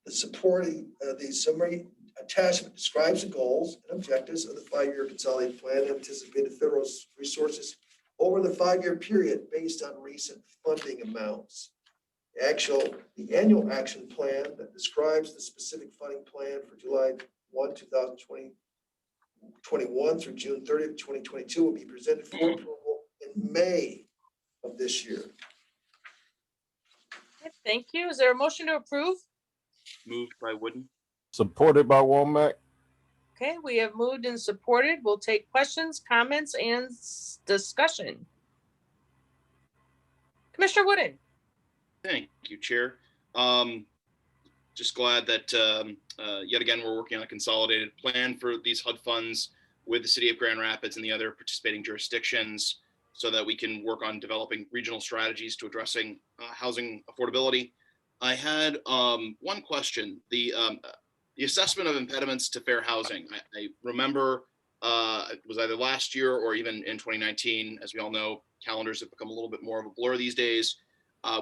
The summary attachment describes the goals and objectives of the 5-year consolidated plan and anticipated federal resources over the 5-year period based on recent funding amounts. The annual action plan that describes the specific funding plan for July 1, 2021 through June 30th, 2022 will be presented for approval in May of this year. Thank you. Is there a motion to approve? Moved by Wooden. Supported by Womack. Okay, we have moved and supported. We'll take questions, comments, and discussion. Commissioner Wooden. Thank you, Chair. Just glad that yet again, we're working on a consolidated plan for these HUD funds with the city of Grand Rapids and the other participating jurisdictions so that we can work on developing regional strategies to addressing housing affordability. I had one question. The assessment of impediments to fair housing. I remember it was either last year or even in 2019. As we all know, calendars have become a little bit more of a blur these days.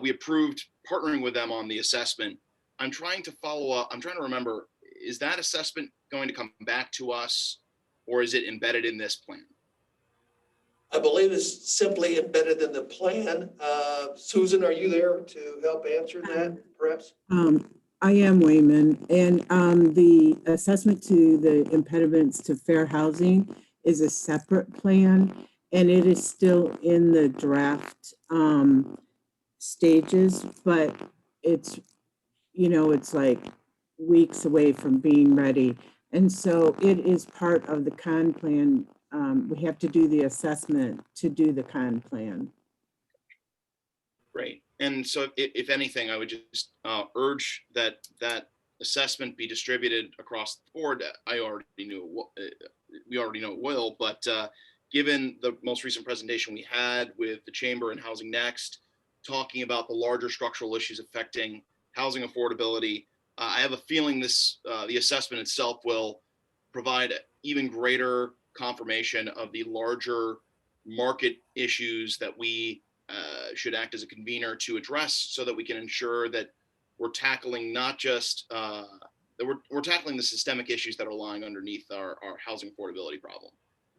We approved partnering with them on the assessment. I'm trying to follow up. I'm trying to remember, is that assessment going to come back to us or is it embedded in this plan? I believe it's simply embedded in the plan. Susan, are you there to help answer that, perhaps? I am Wayman, and the assessment to the impediments to fair housing is a separate plan, and it is still in the draft stages, but it's, it's like weeks away from being ready. And so it is part of the con plan. We have to do the assessment to do the con plan. Great. And so if anything, I would just urge that that assessment be distributed across the board. We already know it will, but given the most recent presentation we had with the Chamber and Housing Next, talking about the larger structural issues affecting housing affordability, I have a feeling the assessment itself will provide even greater confirmation of the larger market issues that we should act as a convener to address, so that we can ensure that we're tackling not just that we're tackling the systemic issues that are lying underneath our housing affordability problem,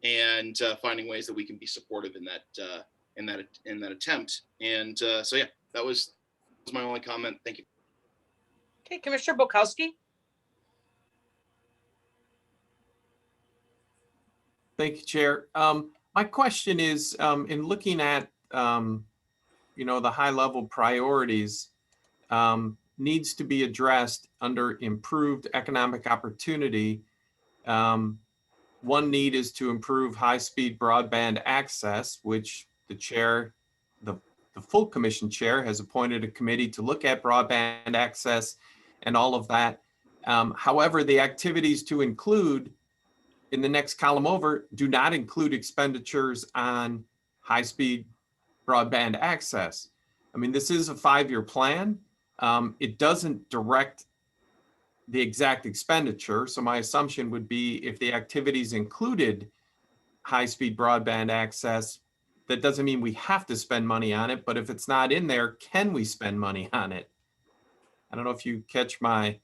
and finding ways that we can be supportive in that attempt. And so yeah, that was my only comment. Thank you. Okay, Commissioner Bukowski. Thank you, Chair. My question is, in looking at, the high level priorities, needs to be addressed under improved economic opportunity. One need is to improve high-speed broadband access, which the chair, the full commission chair has appointed a committee to look at broadband access and all of that. However, the activities to include in the next column over do not include expenditures on high-speed broadband access. I mean, this is a 5-year plan. It doesn't direct the exact expenditure. So my assumption would be if the activities included high-speed broadband access, that doesn't mean we have to spend money on it, but if it's not in there, can we spend money on it? I don't know if you catch my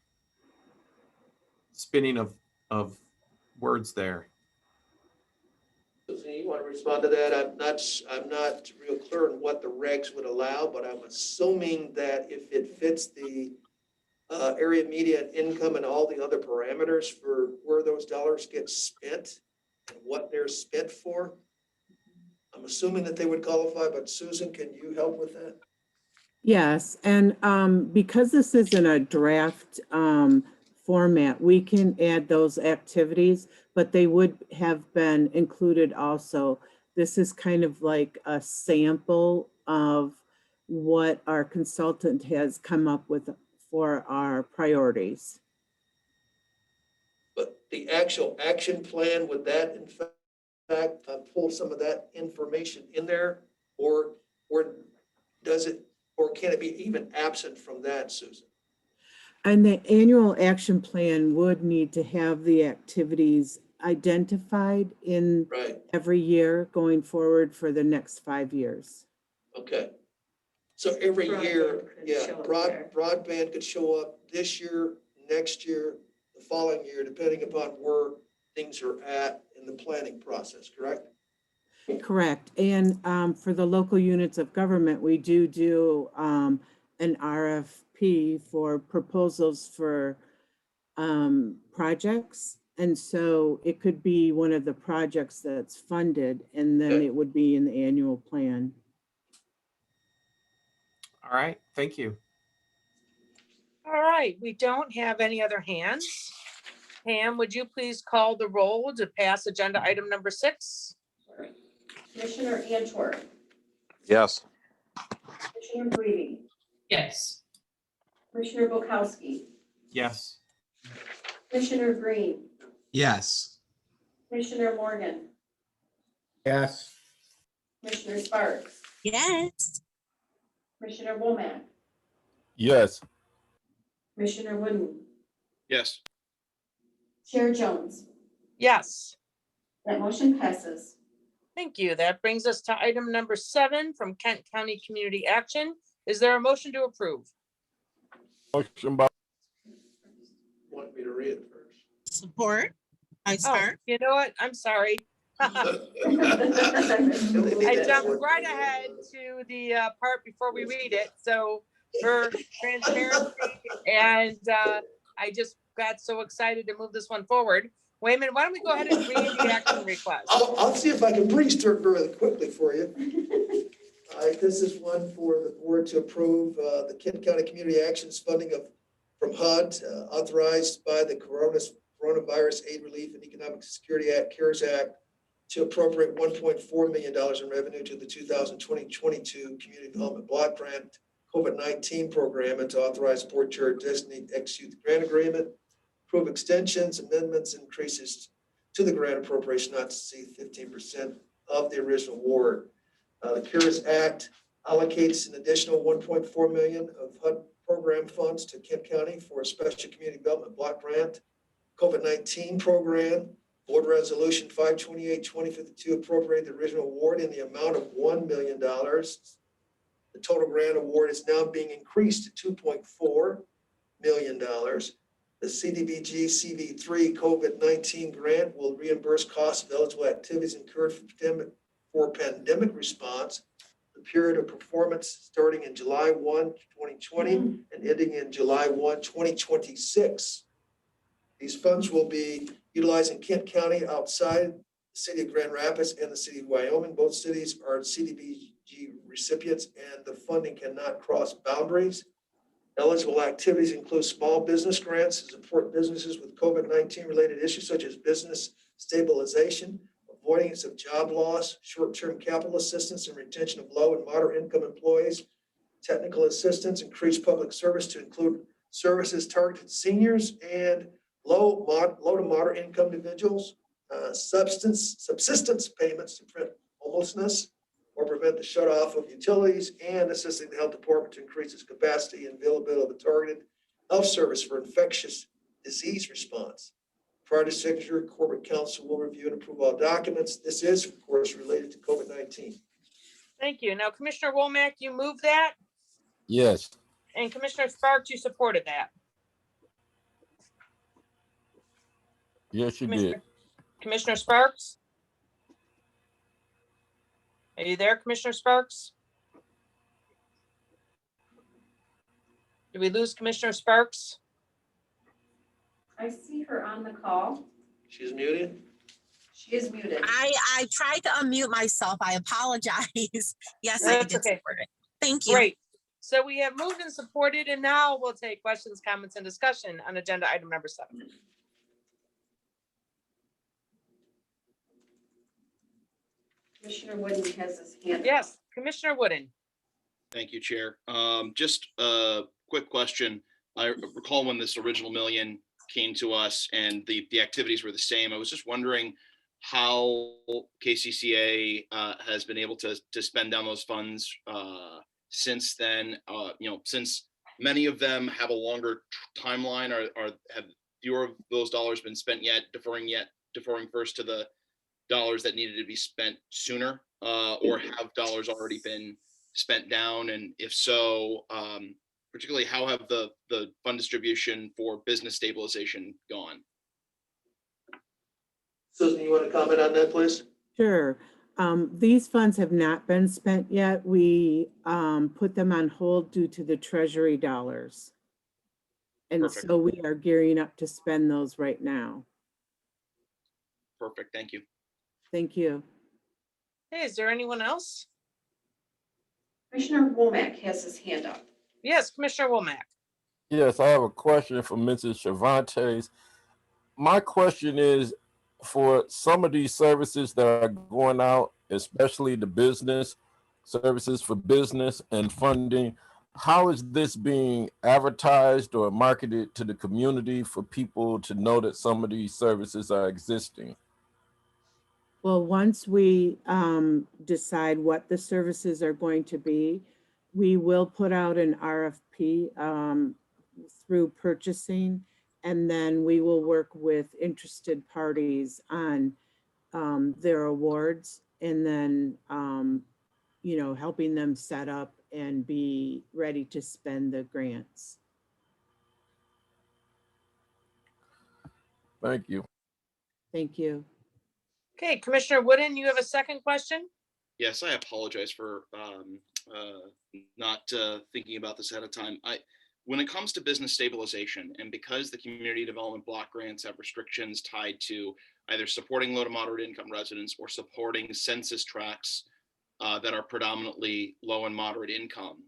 spinning of words there. Susan, you want to respond to that? I'm not real clear on what the regs would allow, but I'm assuming that if it fits the area median income and all the other parameters for where those dollars get spent and what they're spent for, I'm assuming that they would qualify, but Susan, can you help with that? Yes, and because this isn't a draft format, we can add those activities, but they would have been included also. This is kind of like a sample of what our consultant has come up with for our priorities. But the actual action plan, would that in fact pull some of that information in there? Or does it, or can it be even absent from that, Susan? And the annual action plan would need to have the activities identified in Right, every year going forward for the next 5 years. okay. So every year, Broadband could yeah, show up there. broadband could show up this year, next year, the following year, depending upon where things are at in the planning process, correct? Correct. And for the local units of government, we do an RFP for proposals for projects. And so it could be one of the projects that's funded, and then Okay. it would be in the annual plan. All right, thank you. All right, we don't have any other hands. Pam, would you please call the roll to pass agenda item number 6? Commissioner Antwerp, Yes. Commissioner Brady, Yes. Commissioner Bukowski, Yes. Commissioner Green, Yes. Commissioner Morgan, Yes. Commissioner Sparks, Yes. Commissioner Womack, Yes. Commissioner Wooden, Yes. Chair Jones. Yes, That motion passes. thank you. That brings us to item number 7 from Kent County Community Action. Is there a motion to approve? Motion by Want me to read it first? Support. I Oh, start. you know what? I'm sorry. I jumped right ahead to the part before we read it. So for transparency, and I just got so excited to move this one forward. Wayman, why don't we go ahead and read the action request? I'll see if I can breeze through it really quickly for you. This is one for the board to approve the Kent County Community Actions funding from HUD, authorized by the Coronavirus Aid Relief and Economic Security Act, CARES Act, to appropriate $1.4 million in revenue to the 2020-22 Community Development Block Grant COVID-19 program, and to authorize board chair to designate ex-youth grant agreement, approve extensions, amendments, increases to the grant appropriation not to exceed 15% of the original award. The CARES Act allocates an additional $1.4 million of HUD program funds to Kent County for a special community development block grant COVID-19 program. Board Resolution 528-2052 appropriated the original award in the amount of $1 million. The total grant award is now being increased to $2.4 million. The CDBG CV3 COVID-19 grant will reimburse costs of eligible activities incurred for pandemic response. The period of performance starting in July 1, 2020 and ending in July 1, 2026. These funds will be utilized in Kent County outside the city of Grand Rapids and the city of Wyoming. Both cities are CDBG recipients, and the funding cannot cross boundaries. Eligible activities include small business grants to support businesses with COVID-19 related issues such as business stabilization, avoidance of job loss, short-term capital assistance and retention of low and moderate income employees, technical assistance, increased public service to include services targeted seniors and low to moderate income individuals, subsistence payments to prevent homelessness or prevent the shut off of utilities, and assisting the health department to increase its capacity and availability of a targeted health service for infectious disease response. Prior to signature, corporate counsel will review and approve all documents. This is, of course, related to COVID-19. Thank you. Now, Commissioner Womack, you moved that, Yes. and Commissioner Sparks, you supported that. Yes, you did. Commissioner Sparks? Are you there, Commissioner Sparks? Did we lose Commissioner Sparks? I see her on the call. She's muted. She is muted. I tried to unmute myself. I apologize. Yes, I That's did okay. support it. Thank you. Great. So we have moved and supported, and now we'll take questions, comments, and discussion on agenda item number 7. Commissioner Wooden has his hand up. Yes, Commissioner Wooden. Thank you, Chair. Just a quick question. I recall when this original million came to us and the activities were the same. I was just wondering how KCCA has been able to spend down those funds since then. Since many of them have a longer timeline, or have fewer of those dollars been spent yet, deferring first to the dollars that needed to be spent sooner, or have dollars already been spent down? And if so, particularly how have the fund distribution for business stabilization gone? Susan, you want to comment on that, please? Sure. These funds have not been spent yet. We put them on hold due to the treasury dollars. And Perfect. so we are gearing up to spend those right now. Perfect. Thank you. Thank you. Hey, is there anyone else? Commissioner Womack has his hand up. Yes, Commissioner Womack. Yes, I have a question for Mrs. Cervantes. My question is, for some of these services that are going out, especially the business services for business and funding, how is this being advertised or marketed to the community for people to know that some of these services are existing? Well, once we decide what the services are going to be, we will put out an RFP through purchasing, and then we will work with interested parties on their awards, and then helping them set up and be ready to spend the grants. Thank you. Thank you. Okay, Commissioner Wooden, you have a second question? Yes, I apologize for not thinking about this ahead of time. When it comes to business stabilization, and because the community development block grants have restrictions tied to either supporting low to moderate income residents or supporting census tracts that are predominantly low and moderate income,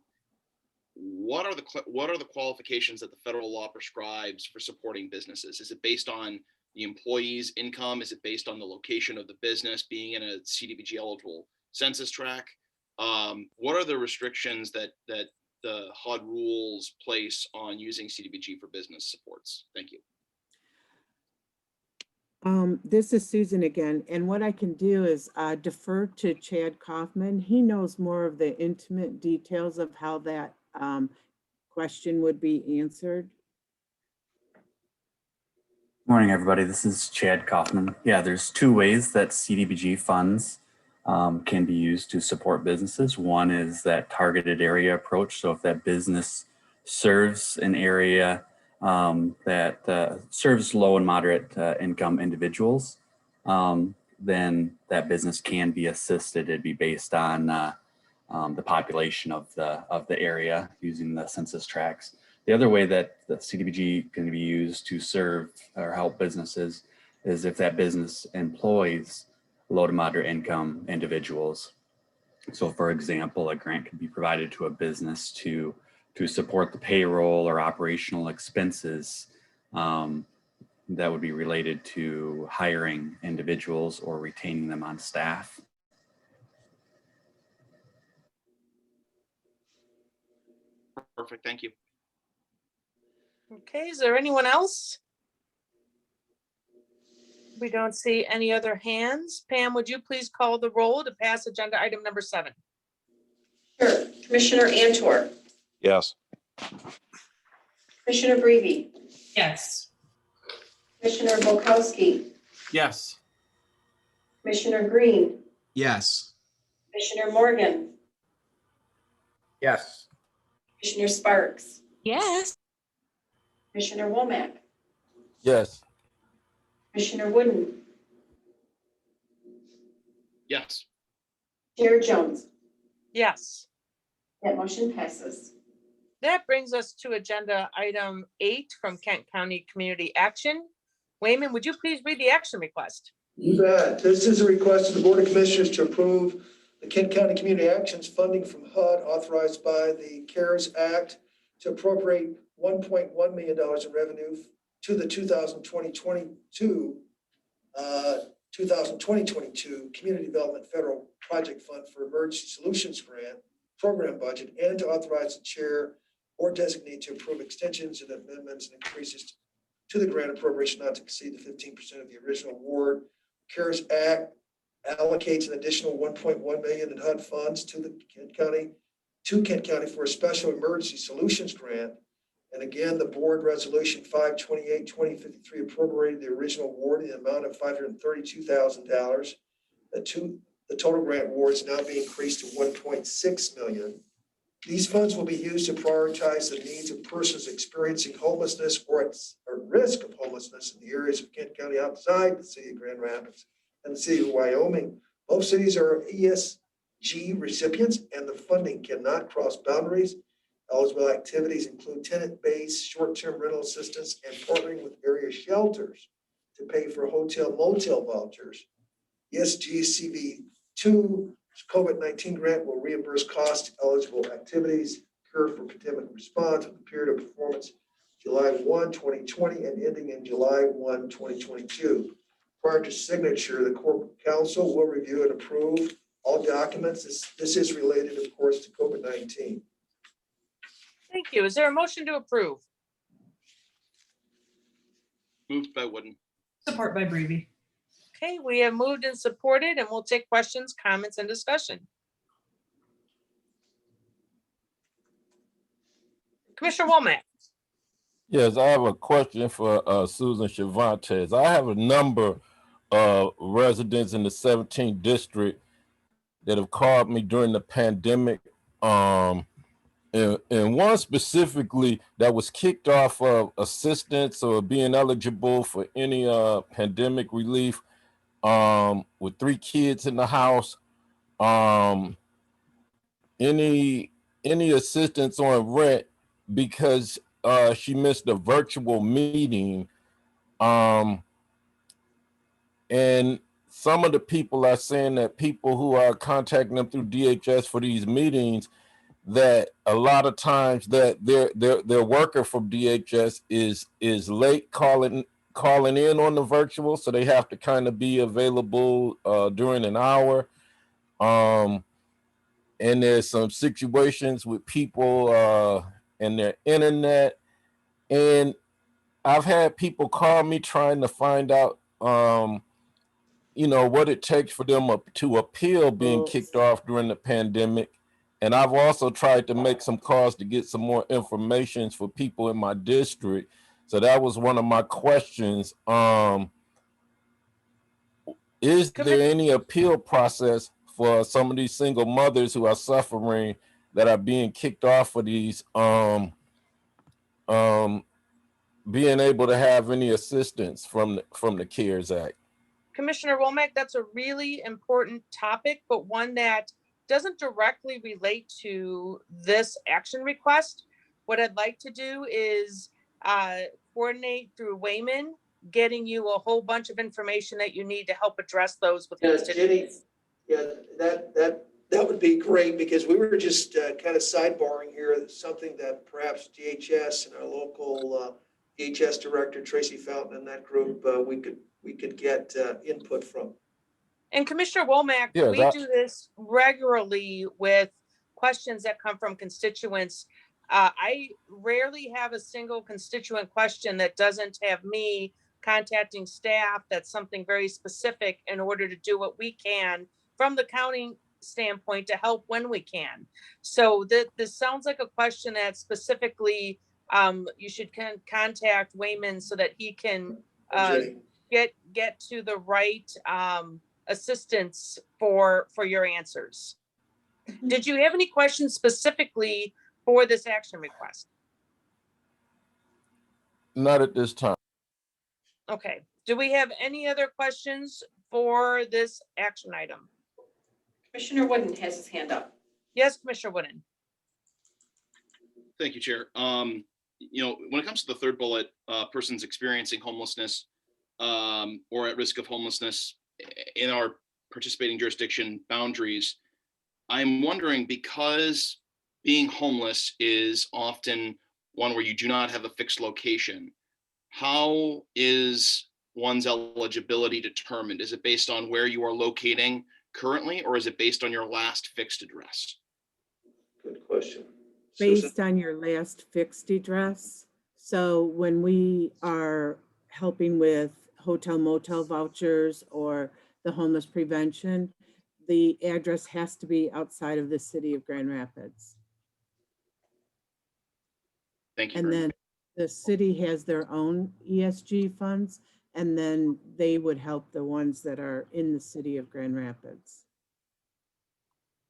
what are the qualifications that the federal law prescribes for supporting businesses? Is it based on the employee's income? Is it based on the location of the business being in a CDBG eligible census tract? What are the restrictions that the HUD rules place on using CDBG for business supports? Thank you. This is Susan again, and what I can do is defer to Chad Kaufman. He knows more of the intimate details of how that question would be answered. Morning, everybody. This is Chad Kaufman. Yeah, there's two ways that CDBG funds can be used to support businesses. One is that targeted area approach. So if that business serves an area that serves low and moderate income individuals, then that business can be assisted. It'd be based on the population of the area using the census tracts. The other way that the CDBG can be used to serve or help businesses is if that business employs low to moderate income individuals. So for example, a grant could be provided to a business to support the payroll or operational expenses that would be related to hiring individuals or retaining them on staff. Perfect. Thank you. Okay, is there anyone else? We don't see any other hands. Pam, would you please call the roll to pass agenda item number 7? Sure. Commissioner Antor, Yes. Commissioner Breve, Yes. Commissioner Volkowski, Yes. Commissioner Green, Yes. Commissioner Morgan, Yes. Commissioner Sparks, Yes. Commissioner Womack, Yes. Commissioner Wooden, Yes. Chair Jones. Yes. That motion passes. That brings us to agenda item 8 from Kent County Community Action. Wayman, would you please read the action request? You bet. This is a request of the Board of Commissioners to approve the Kent County Community Actions funding from HUD authorized by the CARES Act to appropriate $1.1 million in revenue to the 2020-22 Community Development Federal Project Fund for Emergency Solutions Grant program budget, and to authorize the chair or designate to approve extensions and amendments and increases to the grant appropriation not to exceed the 15% of the original award. CARES Act allocates an additional $1.1 million in HUD funds to Kent County for a special emergency solutions grant. And again, the board resolution 528-2053 appropriated the original award in the amount of $532,000. The total grant award is now being increased to $1.6 million. These funds will be used to prioritize the needs of persons experiencing homelessness or at risk of homelessness in the areas of Kent County outside the city of Grand Rapids and the city of Wyoming. Both cities are ESG recipients, and the funding cannot cross boundaries. Eligible activities include tenant-based short-term rental assistance and partnering with area shelters to pay for hotel motel vouchers. ESG CV2 COVID-19 grant will reimburse costs to eligible activities, occur for pandemic response with the period of performance July 1, 2020 and ending in July 1, 2022. Prior to signature, the corporate council will review and approve all documents. This is related, of course, to COVID-19. Thank you. Is there a motion to approve? Moved by Wooden. Support by Breby. Okay, we have moved and supported, and we'll take questions, comments, and discussion. Commissioner Womack. Yes, I have a question for Susan Cervantes. I have a number of residents in the 17th district that have called me during the pandemic. And one specifically that was kicked off of assistance or being eligible for any pandemic relief with 3 kids in the house. Any assistance on rent because she missed a virtual meeting. And some of the people are saying that people who are contacting them through DHS for these meetings, that a lot of times that their worker from DHS is late calling in on the virtual, so they have to kind of be available during an hour. And there's some situations with people and their internet, and I've had people call me trying to find out what it takes for them to appeal being kicked off during the pandemic. And I've also tried to make some calls to get some more information for people in my district. So that was one of my questions. Is there any appeal process for some of these single mothers who are suffering that are being kicked off for these being able to have any assistance from the CARES Act? Commissioner Womack, that's a really important topic, but one that doesn't directly relate to this action request. What I'd like to do is coordinate through Wayman, getting you a whole bunch of information that you need to help address those with constituents. Yeah, that would be great, because we were just kind of sidebarring here, something that perhaps DHS and our local DHS director, Tracy Fountain, and that group, we could get input from. And Commissioner Womack, Yeah, we do this regularly with questions that come from constituents. I rarely have a single constituent question that doesn't have me contacting staff. That's something very specific in order to do what we can from the county standpoint to help when we can. So this sounds like a question that specifically you should contact Wayman so that he can get to the right assistance for your answers. Did you have any questions specifically for this action request? Not at this time. Okay. Do we have any other questions for this action item? Commissioner Wooden has his hand up. Yes, Commissioner Wooden. Thank you, Chair. When it comes to the third bullet, persons experiencing homelessness or at risk of homelessness in our participating jurisdiction boundaries, I'm wondering, because being homeless is often one where you do not have a fixed location, how is one's eligibility determined? Is it based on where you are locating currently, or is it based on your last fixed address? Good question. Based on your last fixed address. So when we are helping with hotel motel vouchers or the homeless prevention, the address has to be outside of the city of Grand Rapids. Thank you. And then the city has their own ESG funds, and then they would help the ones that are in the city of Grand Rapids.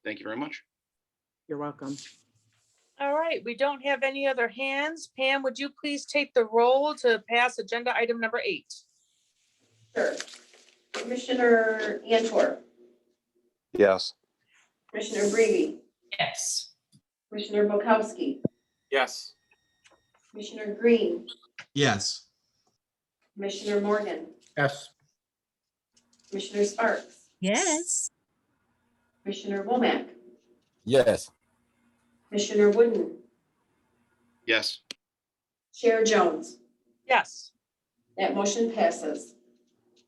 Thank you very much. You're welcome. All right, we don't have any other hands. Pam, would you please take the roll to pass agenda item number 8? Sure. Commissioner Antor, Yes. Commissioner Breve, Yes. Commissioner Bukowski, Yes. Commissioner Green, Yes. Commissioner Morgan, Yes. Commissioner Sparks, Yes. Commissioner Womack, Yes. Commissioner Wooden, Yes. Chair Jones. Yes. That motion passes.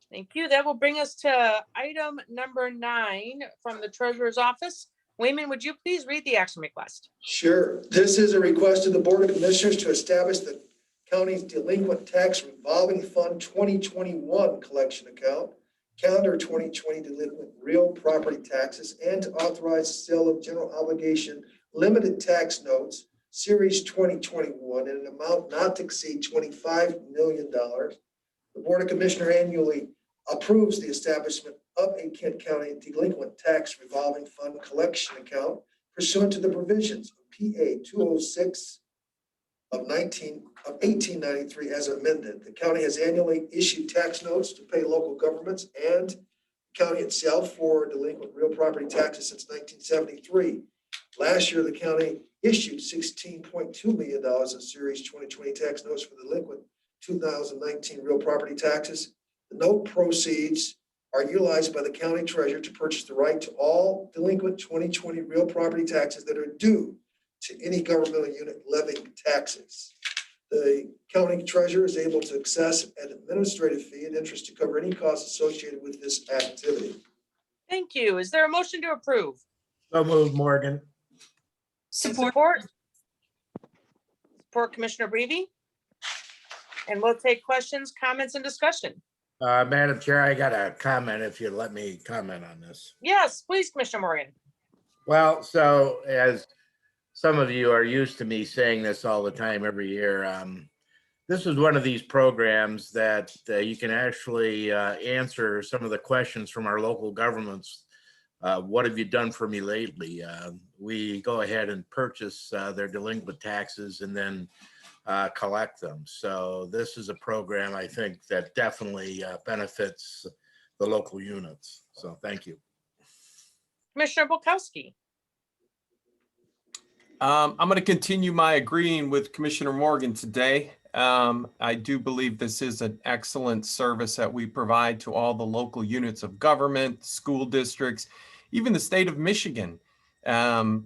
Thank you. That will bring us to item number 9 from the Treasurer's Office. Wayman, would you please read the action request? Sure. This is a request of the Board of Commissioners to establish the county's delinquent tax revolving fund 2021 collection account, calendar 2020 delinquent real property taxes, and to authorize the sale of general obligation limited tax notes, series 2021, in an amount not to exceed $25 million. The Board of Commissioners annually approves the establishment of a Kent County delinquent tax revolving fund collection account pursuant to the provisions of PA 206 of 1893 as amended. The county has annually issued tax notes to pay local governments and the county itself for delinquent real property taxes since 1973. Last year, the county issued $16.2 million in Series 2020 tax notes for delinquent 2019 real property taxes. The note proceeds are utilized by the county treasurer to purchase the right to all delinquent 2020 real property taxes that are due to any governmental unit levying taxes. The county treasurer is able to access an administrative fee and interest to cover any costs associated with this activity. Thank you. Is there a motion to approve? So moved, Morgan. Support Commissioner Breve. And we'll take questions, comments, and discussion. Madam Chair, I got a comment if you'd let me comment on this. Yes, please, Commissioner Morgan. Well, so as some of you are used to me saying this all the time every year, this is one of these programs that you can actually answer some of the questions from our local governments. What have you done for me lately? We go ahead and purchase their delinquent taxes and then collect them. So this is a program I think that definitely benefits the local units. So thank you. Commissioner Bukowski. I'm going to continue my agreeing with Commissioner Morgan today. I do believe this is an excellent service that we provide to all the local units of government, school districts, even the state of Michigan.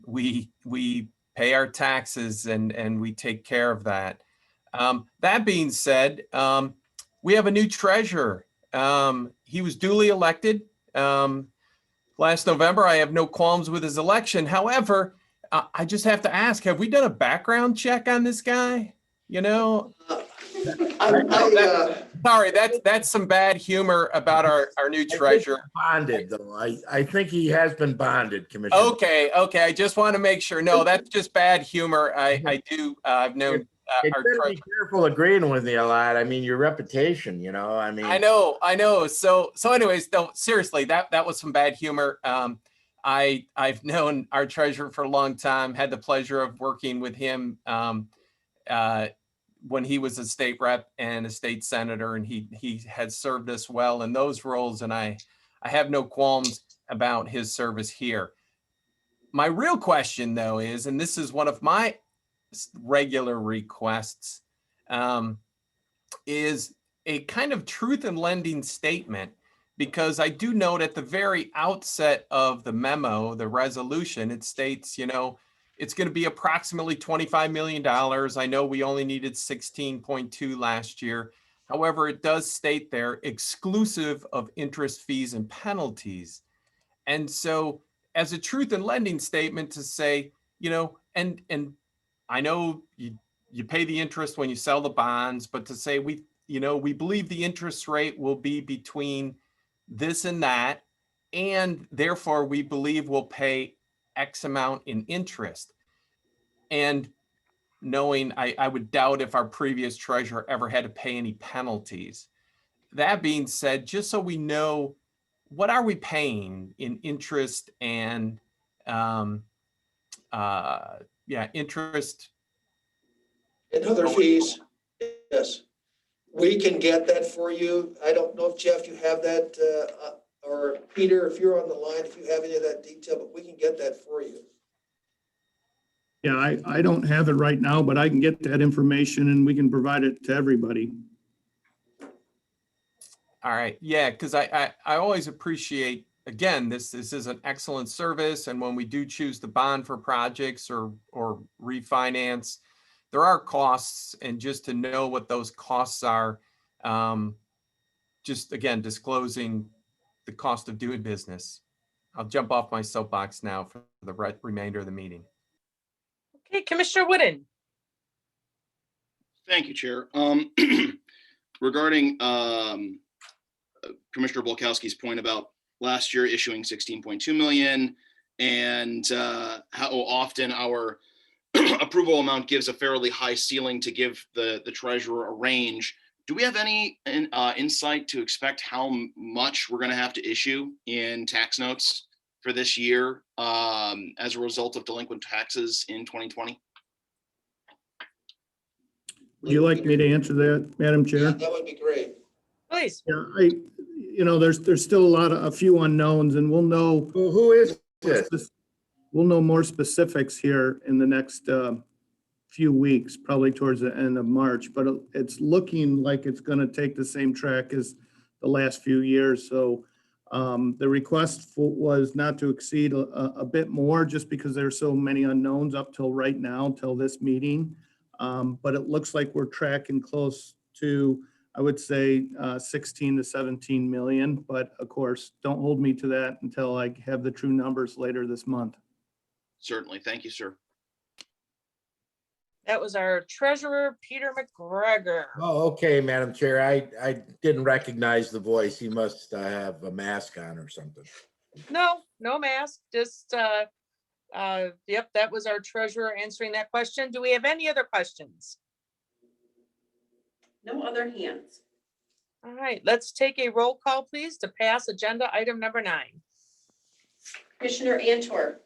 We pay our taxes and we take care of that. That being said, we have a new treasurer. He was duly elected last November. I have no qualms with his election. However, I just have to ask, have we done a background check on this guy? You know, sorry, that's some bad humor about our new treasurer. Bonded though. I think he has been bonded, Commissioner. Okay. I just want to make sure. No, that's just bad humor. I've known our treasurer. Be careful agreeing with me a lot. I mean, your reputation, you know, I mean. I know. So anyways, no, seriously, that was some bad humor. I've known our treasurer for a long time, had the pleasure of working with him when he was a state rep and a state senator, and he had served us well in those roles. And I have no qualms. about his service here. My real question, though, is, and this is one of my regular requests, is a kind of truth in lending statement, because I do note at the very outset of the memo, the resolution, it states, it's going to be approximately $25 million. I know we only needed 16.2 last year. However, it does state there exclusive of interest, fees, and penalties. And so as a truth in lending statement to say, and I know you pay the interest when you sell the bonds, but to say we believe the interest rate will be between this and that, and therefore we believe we'll pay X amount in interest. And knowing I would doubt if our previous treasurer ever had to pay any penalties. That being said, just so we know, what are we paying in interest and interest And other fees, yes. We can get that for you. I don't know if Jeff, you have that, or Peter, if you're on the line, if you have any of that detail, but we can get that for you. Yeah, I don't have it right now, but I can get that information and we can provide it to everybody. All right. Yeah, because I always appreciate, again, this is an excellent service. And when we do choose to bond for projects or refinance, there are costs, and just to know what those costs are, just again, disclosing the cost of doing business. I'll jump off my soapbox now for the remainder of the meeting. Okay, Commissioner Wooden. Thank you, Chair. Regarding Commissioner Bolkowski's point about last year issuing 16.2 million and how often our approval amount gives a fairly high ceiling to give the treasurer a range. Do we have any insight to expect how much we're going to have to issue in tax notes for this year as a result of delinquent taxes in 2020? Would you like me to answer that, Madam Chair? Yeah, that would be great. Please. Yeah, there's still a few unknowns, and we'll know. Who is this? We'll know more specifics here in the next few weeks, probably towards the end of March, but it's looking like it's going to take the same track as the last few years. So the request was not to exceed a bit more, just because there's so many unknowns up till right now, till this meeting. But it looks like we're tracking close to, I would say, 16 to 17 million. But of course, don't hold me to that until I have the true numbers later this month. Certainly. Thank you, sir. That was our treasurer, Peter McGregor. Oh, okay, Madam Chair. I didn't recognize the voice. He must have a mask on or something. No mask, just, yep, that was our treasurer answering that question. Do we have any other questions? No other hands. All right, let's take a roll call, please, to pass agenda item number 9. Commissioner Antor,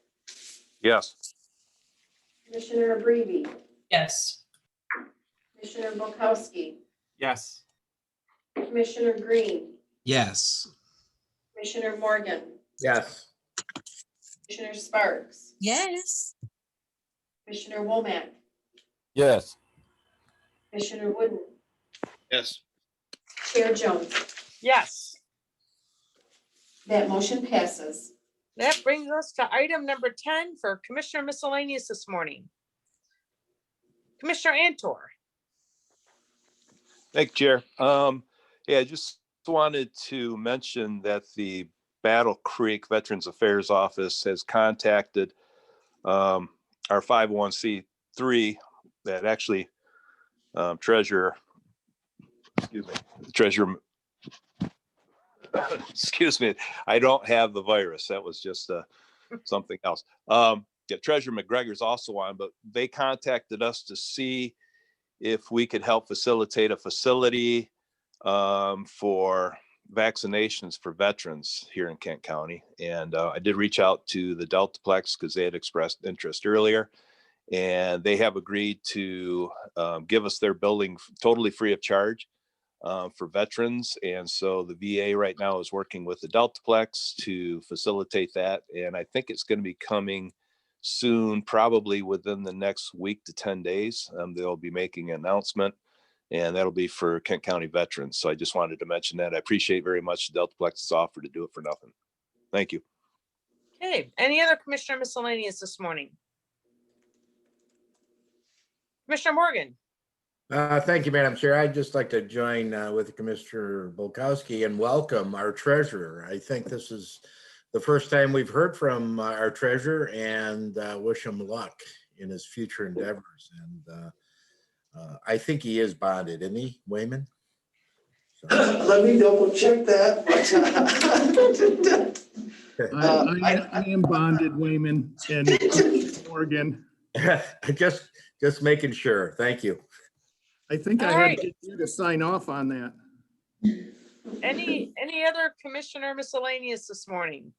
Yes. Commissioner Abreve, Yes. Commissioner Bolkowski, Yes. Commissioner Green, Yes. Commissioner Morgan, Yes. Commissioner Sparks, Yes. Commissioner Womack, Yes. Commissioner Wooden, Yes. Chair Jones. Yes. That motion passes. That brings us to item number 10 for Commissioner Miscellaneous this morning. Commissioner Antor. Thank you, Chair. Yeah, I just wanted to mention that the Battle Creek Veterans Affairs Office has contacted our 501c3 that actually treasurer, excuse me, I don't have the virus. That was just something else. Yeah, Treasurer McGregor's also on, but they contacted us to see if we could help facilitate a facility for vaccinations for veterans here in Kent County. And I did reach out to the Deltaplex because they had expressed interest earlier, and they have agreed to give us their building totally free of charge. for veterans. And so the VA right now is working with the Deltaplex to facilitate that. And I think it's going to be coming soon, probably within the next week to 10 days. They'll be making an announcement, and that'll be for Kent County veterans. So I just wanted to mention that. I appreciate very much the Deltaplex's offer to do it for nothing. Thank you. Okay, any other commissioner miscellaneous this morning? Commissioner Morgan. Thank you, Madam Chair. I'd just like to join with Commissioner Bolkowski and welcome our treasurer. I think this is the first time we've heard from our treasurer, and wish him luck in his future endeavors. And I think he is bonded, isn't he, Wayman? So. Let me double check that. I am bonded, Wayman and Morgan. just making sure. Thank you. I think I All had right. to get you to sign off on that. Any other commissioner miscellaneous this morning?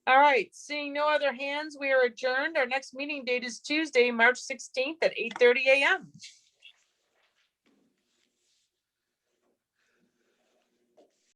All right, seeing no other hands, we are adjourned. Our next meeting date is Tuesday, March 16th at 8:30 a.m.